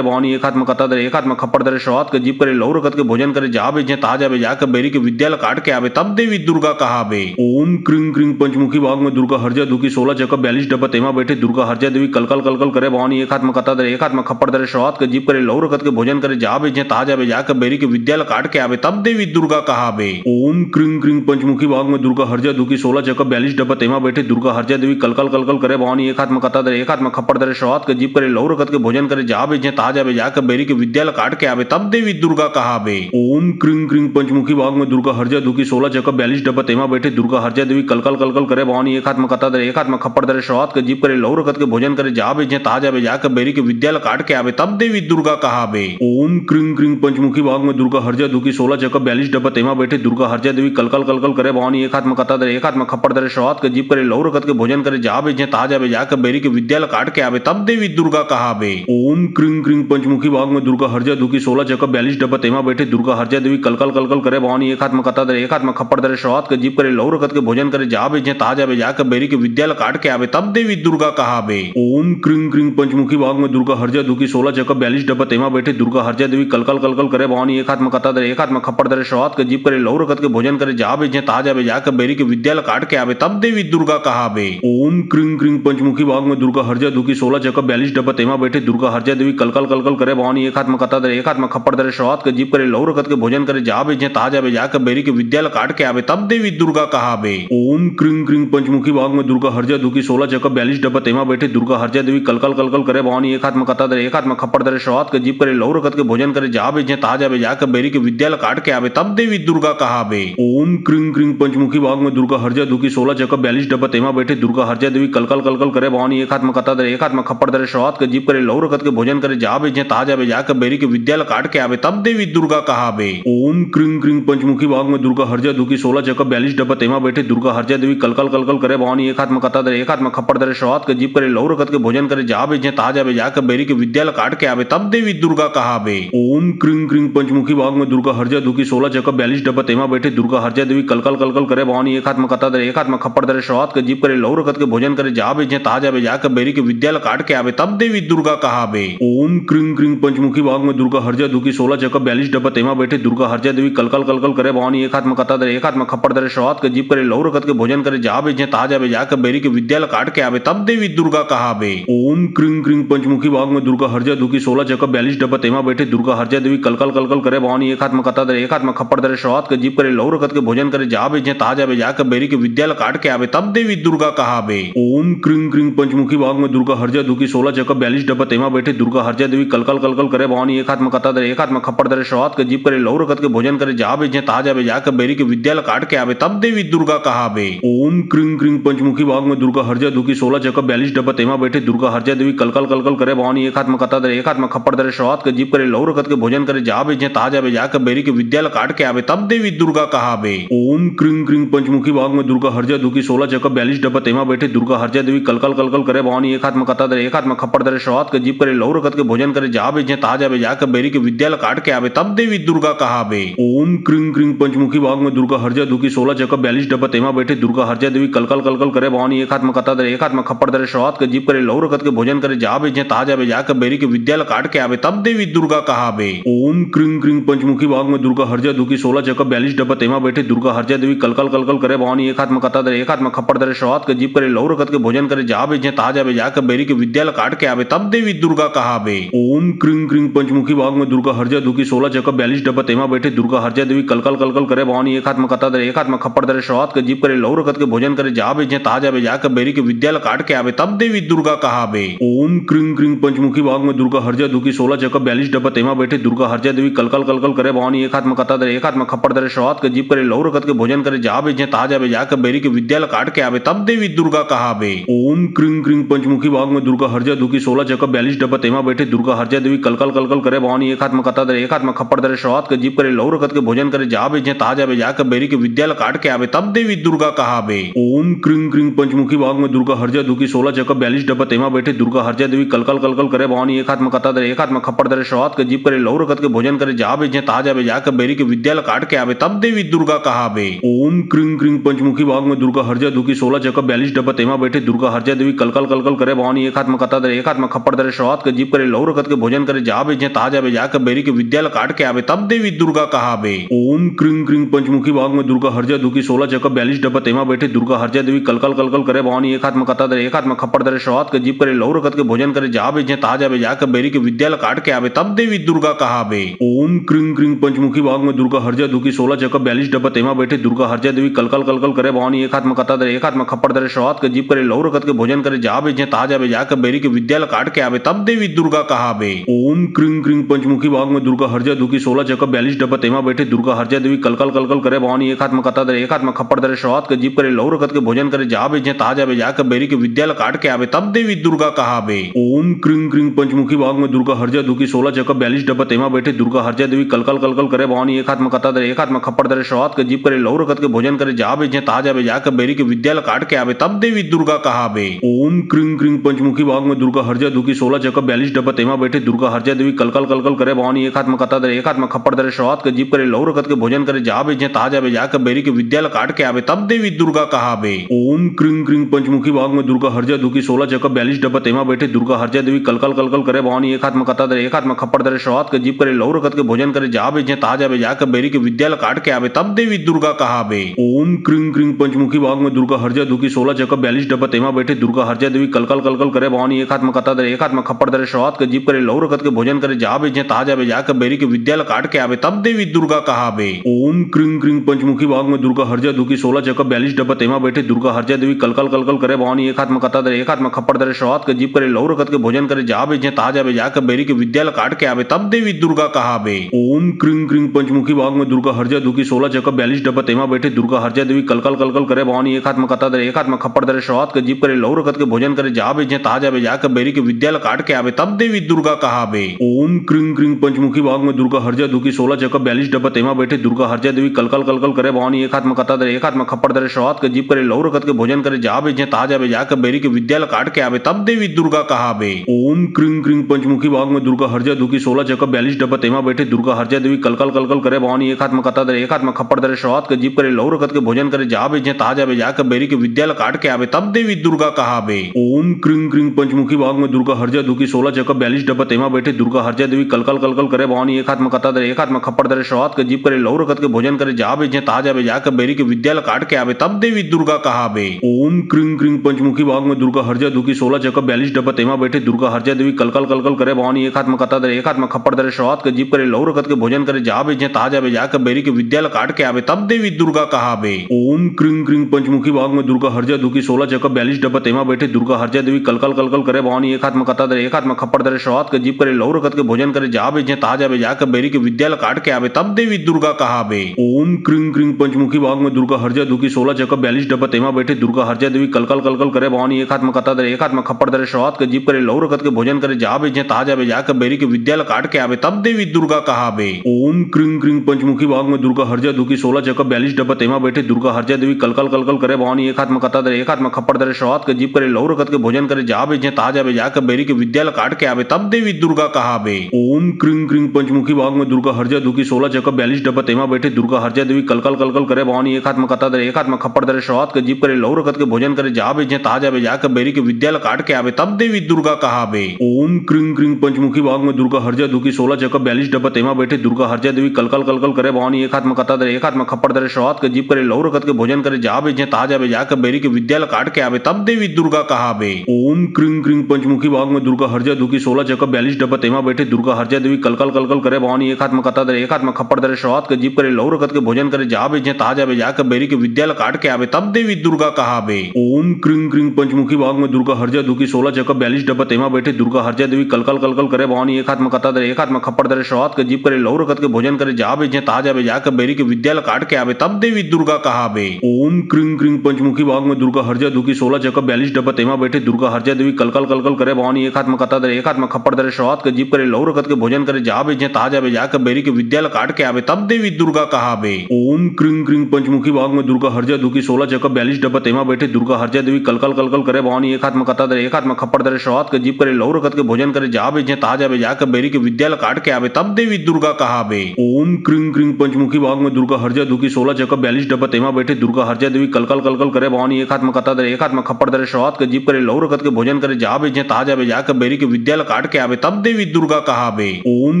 भवानी एक हाथ में कता दरे एक हाथ में खप्पर दरे शवात के जीप करे लहू रखत के भोजन करे जा बेचे ताजा बे जाकर बेरी के विद्यालय काट के आवे तब देवी दुर्गा कहावे। ओम क्रीं क्रीं पंचमुखी भाग में दुर्गा हरजा दुखी 16 चक 42 डब्बा तेमा बैठे दुर्गा हरजा देवी कलकल कलकल करे भवानी एक हाथ में कता दरे एक हाथ में खप्पर दरे शवात के जीप करे लहू रखत के भोजन करे जा बेचे ताजा बे जाकर बेरी के विद्यालय काट के आवे तब देवी दुर्गा कहावे। ओम क्रीं क्रीं पंचमुखी भाग में दुर्गा हरजा दुखी 16 चक 42 डब्बा तेमा बैठे दुर्गा हरजा देवी कलकल कलकल करे भवानी एक हाथ में कता दरे एक हाथ में खप्पर दरे शवात के जीप करे लहू रखत के भोजन करे जा बेचे ताजा बे जाकर बेरी के विद्यालय काट के आवे तब देवी दुर्गा कहावे। ओम क्रीं क्रीं पंचमुखी भाग में दुर्गा हरजा दुखी 16 चक 42 डब्बा तेमा बैठे दुर्गा हरजा देवी कलकल कलकल करे भवानी एक हाथ में कता दरे एक हाथ में खप्पर दरे शवात के जीप करे लहू रखत के भोजन करे जा बेचे ताजा बे जाकर बेरी के विद्यालय काट के आवे तब देवी दुर्गा कहावे। ओम क्रीं क्रीं पंचमुखी भाग में दुर्गा हरजा दुखी 16 चक 42 डब्बा तेमा बैठे दुर्गा हरजा देवी कलकल कलकल करे भवानी एक हाथ में कता दरे एक हाथ में खप्पर दरे शवात के जीप करे लहू रखत के भोजन करे जा बेचे ताजा बे जाकर बेरी के विद्यालय काट के आवे तब देवी दुर्गा कहावे। ओम क्रीं क्रीं पंचमुखी भाग में दुर्गा हरजा दुखी 16 चक 42 डब्बा तेमा बैठे दुर्गा हरजा देवी कलकल कलकल करे भवानी एक हाथ में कता दरे एक हाथ में खप्पर दरे शवात के जीप करे लहू रखत के भोजन करे जा बेचे ताजा बे जाकर बेरी के विद्यालय काट के आवे तब देवी दुर्गा कहावे। ओम क्रीं क्रीं पंचमुखी भाग में दुर्गा हरजा दुखी 16 चक 42 डब्बा तेमा बैठे दुर्गा हरजा देवी कलकल कलकल करे भवानी एक हाथ में कता दरे एक हाथ में खप्पर दरे शवात के जीप करे लहू रखत के भोजन करे जा बेचे ताजा बे जाकर बेरी के विद्यालय काट के आवे तब देवी दुर्गा कहावे। ओम क्रीं क्रीं पंचमुखी भाग में दुर्गा हरजा दुखी 16 चक 42 डब्बा तेमा बैठे दुर्गा हरजा देवी कलकल कलकल करे भवानी एक हाथ में कता दरे एक हाथ में खप्पर दरे शवात के जीप करे लहू रखत के भोजन करे जा बेचे ताजा बे जाकर बेरी के विद्यालय काट के आवे तब देवी दुर्गा कहावे। ओम क्रीं क्रीं पंचमुखी भाग में दुर्गा हरजा दुखी 16 चक 42 डब्बा तेमा बैठे दुर्गा हरजा देवी कलकल कलकल करे भवानी एक हाथ में कता दरे एक हाथ में खप्पर दरे शवात के जीप करे लहू रखत के भोजन करे जा बेचे ताजा बे जाकर बेरी के विद्यालय काट के आवे तब देवी दुर्गा कहावे। ओम क्रीं क्रीं पंचमुखी भाग में दुर्गा हरजा दुखी 16 चक 42 डब्बा तेमा बैठे दुर्गा हरजा देवी कलकल कलकल करे भवानी एक हाथ में कता दरे एक हाथ में खप्पर दरे शवात के जीप करे लहू रखत के भोजन करे जा बेचे ताजा बे जाकर बेरी के विद्यालय काट के आवे तब देवी दुर्गा कहावे। ओम क्रीं क्रीं पंचमुखी भाग में दुर्गा हरजा दुखी 16 चक 42 डब्बा तेमा बैठे दुर्गा हरजा देवी कलकल कलकल करे भवानी एक हाथ में कता दरे एक हाथ में खप्पर दरे शवात के जीप करे लहू रखत के भोजन करे जा बेचे ताजा बे जाकर बेरी के विद्यालय काट के आवे तब देवी दुर्गा कहावे। ओम क्रीं क्रीं पंचमुखी भाग में दुर्गा हरजा दुखी 16 चक 42 डब्बा तेमा बैठे दुर्गा हरजा देवी कलकल कलकल करे भवानी एक हाथ में कता दरे एक हाथ में खप्पर दरे शवात के जीप करे लहू रखत के भोजन करे जा बेचे ताजा बे जाकर बेरी के विद्यालय काट के आवे तब देवी दुर्गा कहावे। ओम क्रीं क्रीं पंचमुखी भाग में दुर्गा हरजा दुखी 16 चक 42 डब्बा तेमा बैठे दुर्गा हरजा देवी कलकल कलकल करे भवानी एक हाथ में कता दरे एक हाथ में खप्पर दरे शवात के जीप करे लहू रखत के भोजन करे जा बेचे ताजा बे जाकर बेरी के विद्यालय काट के आवे तब देवी दुर्गा कहावे। ओम क्रीं क्रीं पंचमुखी भाग में दुर्गा हरजा दुखी 16 चक 42 डब्बा तेमा बैठे दुर्गा हरजा देवी कलकल कलकल करे भवानी एक हाथ में कता दरे एक हाथ में खप्पर दरे शवात के जीप करे लहू रखत के भोजन करे जा बेचे ताजा बे जाकर बेरी के विद्यालय काट के आवे तब देवी दुर्गा कहावे। ओम क्रीं क्रीं पंचमुखी भाग में दुर्गा हरजा दुखी 16 चक 42 डब्बा तेमा बैठे दुर्गा हरजा देवी कलकल कलकल करे भवानी एक हाथ में कता दरे एक हाथ में खप्पर दरे शवात के जीप करे लहू रखत के भोजन करे जा बेचे ताजा बे जाकर बेरी के विद्यालय काट के आवे तब देवी दुर्गा कहावे। ओम क्रीं क्रीं पंचमुखी भाग में दुर्गा हरजा दुखी 16 चक 42 डब्बा तेमा बैठे दुर्गा हरजा देवी कलकल कलकल करे भवानी एक हाथ में कता दरे एक हाथ में खप्पर दरे शवात के जीप करे लहू रखत के भोजन करे जा बेचे ताजा बे जाकर बेरी के विद्यालय काट के आवे तब देवी दुर्गा कहावे। ओम क्रीं क्रीं पंचमुखी भाग में दुर्गा हरजा दुखी 16 चक 42 डब्बा तेमा बैठे दुर्गा हरजा देवी कल कल कल कल करे भवानी एक हाथ में कता दरे एक हाथ में खप्पर दरे शुरुआत के जीप करे लहू रखत के भोजन करे जा बेचे ताजा बे जाकर बेरी के विद्यालय काट के आवे तब देवी दुर्गा कहावे। ओम क्रिंग क्रिंग पंचमुखी भाग में दुर्गा हरजा दुखी 16 चक्कर 42 डब्बा तेमा बैठे दुर्गा हरजा देवी कल कल कल कल करे भवानी एक हाथ में कता दरे एक हाथ में खप्पर दरे शुरुआत के जीप करे लहू रखत के भोजन करे जा बेचे ताजा बे जाकर बेरी के विद्यालय काट के आवे तब देवी दुर्गा कहावे। ओम क्रिंग क्रिंग पंचमुखी भाग में दुर्गा हरजा दुखी 16 चक्कर 42 डब्बा तेमा बैठे दुर्गा हरजा देवी कल कल कल कल करे भवानी एक हाथ में कता दरे एक हाथ में खप्पर दरे शुरुआत के जीप करे लहू रखत के भोजन करे जा बेचे ताजा बे जाकर बेरी के विद्यालय काट के आवे तब देवी दुर्गा कहावे। ओम क्रिंग क्रिंग पंचमुखी भाग में दुर्गा हरजा दुखी 16 चक्कर 42 डब्बा तेमा बैठे दुर्गा हरजा देवी कल कल कल कल करे भवानी एक हाथ में कता दरे एक हाथ में खप्पर दरे शुरुआत के जीप करे लहू रखत के भोजन करे जा बेचे ताजा बे जाकर बेरी के विद्यालय काट के आवे तब देवी दुर्गा कहावे। ओम क्रिंग क्रिंग पंचमुखी भाग में दुर्गा हरजा दुखी 16 चक्कर 42 डब्बा तेमा बैठे दुर्गा हरजा देवी कल कल कल कल करे भवानी एक हाथ में कता दरे एक हाथ में खप्पर दरे शुरुआत के जीप करे लहू रखत के भोजन करे जा बेचे ताजा बे जाकर बेरी के विद्यालय काट के आवे तब देवी दुर्गा कहावे। ओम क्रिंग क्रिंग पंचमुखी भाग में दुर्गा हरजा दुखी 16 चक्कर 42 डब्बा तेमा बैठे दुर्गा हरजा देवी कल कल कल कल करे भवानी एक हाथ में कता दरे एक हाथ में खप्पर दरे शुरुआत के जीप करे लहू रखत के भोजन करे जा बेचे ताजा बे जाकर बेरी के विद्यालय काट के आवे तब देवी दुर्गा कहावे। ओम क्रिंग क्रिंग पंचमुखी भाग में दुर्गा हरजा दुखी 16 चक्कर 42 डब्बा तेमा बैठे दुर्गा हरजा देवी कल कल कल कल करे भवानी एक हाथ में कता दरे एक हाथ में खप्पर दरे शुरुआत के जीप करे लहू रखत के भोजन करे जा बेचे ताजा बे जाकर बेरी के विद्यालय काट के आवे तब देवी दुर्गा कहावे। ओम क्रिंग क्रिंग पंचमुखी भाग में दुर्गा हरजा दुखी 16 चक्कर 42 डब्बा तेमा बैठे दुर्गा हरजा देवी कल कल कल कल करे भवानी एक हाथ में कता दरे एक हाथ में खप्पर दरे शुरुआत के जीप करे लहू रखत के भोजन करे जा बेचे ताजा बे जाकर बेरी के विद्यालय काट के आवे तब देवी दुर्गा कहावे। ओम क्रिंग क्रिंग पंचमुखी भाग में दुर्गा हरजा दुखी 16 चक्कर 42 डब्बा तेमा बैठे दुर्गा हरजा देवी कल कल कल कल करे भवानी एक हाथ में कता दरे एक हाथ में खप्पर दरे शुरुआत के जीप करे लहू रखत के भोजन करे जा बेचे ताजा बे जाकर बेरी के विद्यालय काट के आवे तब देवी दुर्गा कहावे। ओम क्रिंग क्रिंग पंचमुखी भाग में दुर्गा हरजा दुखी 16 चक्कर 42 डब्बा तेमा बैठे दुर्गा हरजा देवी कल कल कल कल करे भवानी एक हाथ में कता दरे एक हाथ में खप्पर दरे शुरुआत के जीप करे लहू रखत के भोजन करे जा बेचे ताजा बे जाकर बेरी के विद्यालय काट के आवे तब देवी दुर्गा कहावे। ओम क्रिंग क्रिंग पंचमुखी भाग में दुर्गा हरजा दुखी 16 चक्कर 42 डब्बा तेमा बैठे दुर्गा हरजा देवी कल कल कल कल करे भवानी एक हाथ में कता दरे एक हाथ में खप्पर दरे शुरुआत के जीप करे लहू रखत के भोजन करे जा बेचे ताजा बे जाकर बेरी के विद्यालय काट के आवे तब देवी दुर्गा कहावे। ओम क्रिंग क्रिंग पंचमुखी भाग में दुर्गा हरजा दुखी 16 चक्कर 42 डब्बा तेमा बैठे दुर्गा हरजा देवी कल कल कल कल करे भवानी एक हाथ में कता दरे एक हाथ में खप्पर दरे शुरुआत के जीप करे लहू रखत के भोजन करे जा बेचे ताजा बे जाकर बेरी के विद्यालय काट के आवे तब देवी दुर्गा कहावे। ओम क्रिंग क्रिंग पंचमुखी भाग में दुर्गा हरजा दुखी 16 चक्कर 42 डब्बा तेमा बैठे दुर्गा हरजा देवी कल कल कल कल करे भवानी एक हाथ में कता दरे एक हाथ में खप्पर दरे शुरुआत के जीप करे लहू रखत के भोजन करे जा बेचे ताजा बे जाकर बेरी के विद्यालय काट के आवे तब देवी दुर्गा कहावे। ओम क्रिंग क्रिंग पंचमुखी भाग में दुर्गा हरजा दुखी 16 चक्कर 42 डब्बा तेमा बैठे दुर्गा हरजा देवी कल कल कल कल करे भवानी एक हाथ में कता दरे एक हाथ में खप्पर दरे शुरुआत के जीप करे लहू रखत के भोजन करे जा बेचे ताजा बे जाकर बेरी के विद्यालय काट के आवे तब देवी दुर्गा कहावे। ओम क्रिंग क्रिंग पंचमुखी भाग में दुर्गा हरजा दुखी 16 चक्कर 42 डब्बा तेमा बैठे दुर्गा हरजा देवी कल कल कल कल करे भवानी एक हाथ में कता दरे एक हाथ में खप्पर दरे शुरुआत के जीप करे लहू रखत के भोजन करे जा बेचे ताजा बे जाकर बेरी के विद्यालय काट के आवे तब देवी दुर्गा कहावे। ओम क्रिंग क्रिंग पंचमुखी भाग में दुर्गा हरजा दुखी 16 चक्कर 42 डब्बा तेमा बैठे दुर्गा हरजा देवी कल कल कल कल करे भवानी एक हाथ में कता दरे एक हाथ में खप्पर दरे शुरुआत के जीप करे लहू रखत के भोजन करे जा बेचे ताजा बे जाकर बेरी के विद्यालय काट के आवे तब देवी दुर्गा कहावे। ओम क्रिंग क्रिंग पंचमुखी भाग में दुर्गा हरजा दुखी 16 चक्कर 42 डब्बा तेमा बैठे दुर्गा हरजा देवी कल कल कल कल करे भवानी एक हाथ में कता दरे एक हाथ में खप्पर दरे शुरुआत के जीप करे लहू रखत के भोजन करे जा बेचे ताजा बे जाकर बेरी के विद्यालय काट के आवे तब देवी दुर्गा कहावे। ओम क्रिंग क्रिंग पंचमुखी भाग में दुर्गा हरजा दुखी 16 चक्कर 42 डब्बा तेमा बैठे दुर्गा हरजा देवी कल कल कल कल करे भवानी एक हाथ में कता दरे एक हाथ में खप्पर दरे शुरुआत के जीप करे लहू रखत के भोजन करे जा बेचे ताजा बे जाकर बेरी के विद्यालय काट के आवे तब देवी दुर्गा कहावे। ओम क्रिंग क्रिंग पंचमुखी भाग में दुर्गा हरजा दुखी 16 चक्कर 42 डब्बा तेमा बैठे दुर्गा हरजा देवी कल कल कल कल करे भवानी एक हाथ में कता दरे एक हाथ में खप्पर दरे शुरुआत के जीप करे लहू रखत के भोजन करे जा बेचे ताजा बे जाकर बेरी के विद्यालय काट के आवे तब देवी दुर्गा कहावे। ओम क्रिंग क्रिंग पंचमुखी भाग में दुर्गा हरजा दुखी 16 चक्कर 42 डब्बा तेमा बैठे दुर्गा हरजा देवी कल कल कल कल करे भवानी एक हाथ में कता दरे एक हाथ में खप्पर दरे शुरुआत के जीप करे लहू रखत के भोजन करे जा बेचे ताजा बे जाकर बेरी के विद्यालय काट के आवे तब देवी दुर्गा कहावे। ओम क्रिंग क्रिंग पंचमुखी भाग में दुर्गा हरजा दुखी 16 चक्कर 42 डब्बा तेमा बैठे दुर्गा हरजा देवी कल कल कल कल करे भवानी एक हाथ में कता दरे एक हाथ में खप्पर दरे शुरुआत के जीप करे लहू रखत के भोजन करे जा बेचे ताजा बे जाकर बेरी के विद्यालय काट के आवे तब देवी दुर्गा कहावे। ओम क्रिंग क्रिंग पंचमुखी भाग में दुर्गा हरजा दुखी 16 चक्कर 42 डब्बा तेमा बैठे दुर्गा हरजा देवी कल कल कल कल करे भवानी एक हाथ में कता दरे एक हाथ में खप्पर दरे शुरुआत के जीप करे लहू रखत के भोजन करे जा बेचे ताजा बे जाकर बेरी के विद्यालय काट के आवे तब देवी दुर्गा कहावे। ओम क्रिंग क्रिंग पंचमुखी भाग में दुर्गा हरजा दुखी 16 चक्कर 42 डब्बा तेमा बैठे दुर्गा हरजा देवी कल कल कल कल करे भवानी एक हाथ में कता दरे एक हाथ में खप्पर दरे शुरुआत के जीप करे लहू रखत के भोजन करे जा बेचे ताजा बे जाकर बेरी के विद्यालय काट के आवे तब देवी दुर्गा कहावे। ओम क्रिंग क्रिंग पंचमुखी भाग में दुर्गा हरजा दुखी 16 चक्कर 42 डब्बा तेमा बैठे दुर्गा हरजा देवी कल कल कल कल करे भवानी एक हाथ में कता दरे एक हाथ में खप्पर दरे शुरुआत के जीव करे लहू रखत के भोजन करे जा बेजे ताजा बे जाकर बेरी के विद्यालय काट के आवे तब देवी दुर्गा कहावे। ओम क्रिंग क्रिंग पंचमुखी भाग में दुर्गा हरजा दुखी 16 चक्कर 42 डब्बा तेमा बैठे दुर्गा हरजा देवी कलकल कलकल करे भवानी एक हाथ में कता दरे एक हाथ में खप्पड़ दरे शुरुआत के जीव करे लहू रखत के भोजन करे जा बेजे ताजा बे जाकर बेरी के विद्यालय काट के आवे तब देवी दुर्गा कहावे। ओम क्रिंग क्रिंग पंचमुखी भाग में दुर्गा हरजा दुखी 16 चक्कर 42 डब्बा तेमा बैठे दुर्गा हरजा देवी कलकल कलकल करे भवानी एक हाथ में कता दरे एक हाथ में खप्पड़ दरे शुरुआत के जीव करे लहू रखत के भोजन करे जा बेजे ताजा बे जाकर बेरी के विद्यालय काट के आवे तब देवी दुर्गा कहावे। ओम क्रिंग क्रिंग पंचमुखी भाग में दुर्गा हरजा दुखी 16 चक्कर 42 डब्बा तेमा बैठे दुर्गा हरजा देवी कलकल कलकल करे भवानी एक हाथ में कता दरे एक हाथ में खप्पड़ दरे शुरुआत के जीव करे लहू रखत के भोजन करे जा बेजे ताजा बे जाकर बेरी के विद्यालय काट के आवे तब देवी दुर्गा कहावे। ओम क्रिंग क्रिंग पंचमुखी भाग में दुर्गा हरजा दुखी 16 चक्कर 42 डब्बा तेमा बैठे दुर्गा हरजा देवी कलकल कलकल करे भवानी एक हाथ में कता दरे एक हाथ में खप्पड़ दरे शुरुआत के जीव करे लहू रखत के भोजन करे जा बेजे ताजा बे जाकर बेरी के विद्यालय काट के आवे तब देवी दुर्गा कहावे। ओम क्रिंग क्रिंग पंचमुखी भाग में दुर्गा हरजा दुखी 16 चक्कर 42 डब्बा तेमा बैठे दुर्गा हरजा देवी कलकल कलकल करे भवानी एक हाथ में कता दरे एक हाथ में खप्पड़ दरे शुरुआत के जीव करे लहू रखत के भोजन करे जा बेजे ताजा बे जाकर बेरी के विद्यालय काट के आवे तब देवी दुर्गा कहावे। ओम क्रिंग क्रिंग पंचमुखी भाग में दुर्गा हरजा दुखी 16 चक्कर 42 डब्बा तेमा बैठे दुर्गा हरजा देवी कलकल कलकल करे भवानी एक हाथ में कता दरे एक हाथ में खप्पड़ दरे शुरुआत के जीव करे लहू रखत के भोजन करे जा बेजे ताजा बे जाकर बेरी के विद्यालय काट के आवे तब देवी दुर्गा कहावे। ओम क्रिंग क्रिंग पंचमुखी भाग में दुर्गा हरजा दुखी 16 चक्कर 42 डब्बा तेमा बैठे दुर्गा हरजा देवी कलकल कलकल करे भवानी एक हाथ में कता दरे एक हाथ में खप्पड़ दरे शुरुआत के जीव करे लहू रखत के भोजन करे जा बेजे ताजा बे जाकर बेरी के विद्यालय काट के आवे तब देवी दुर्गा कहावे। ओम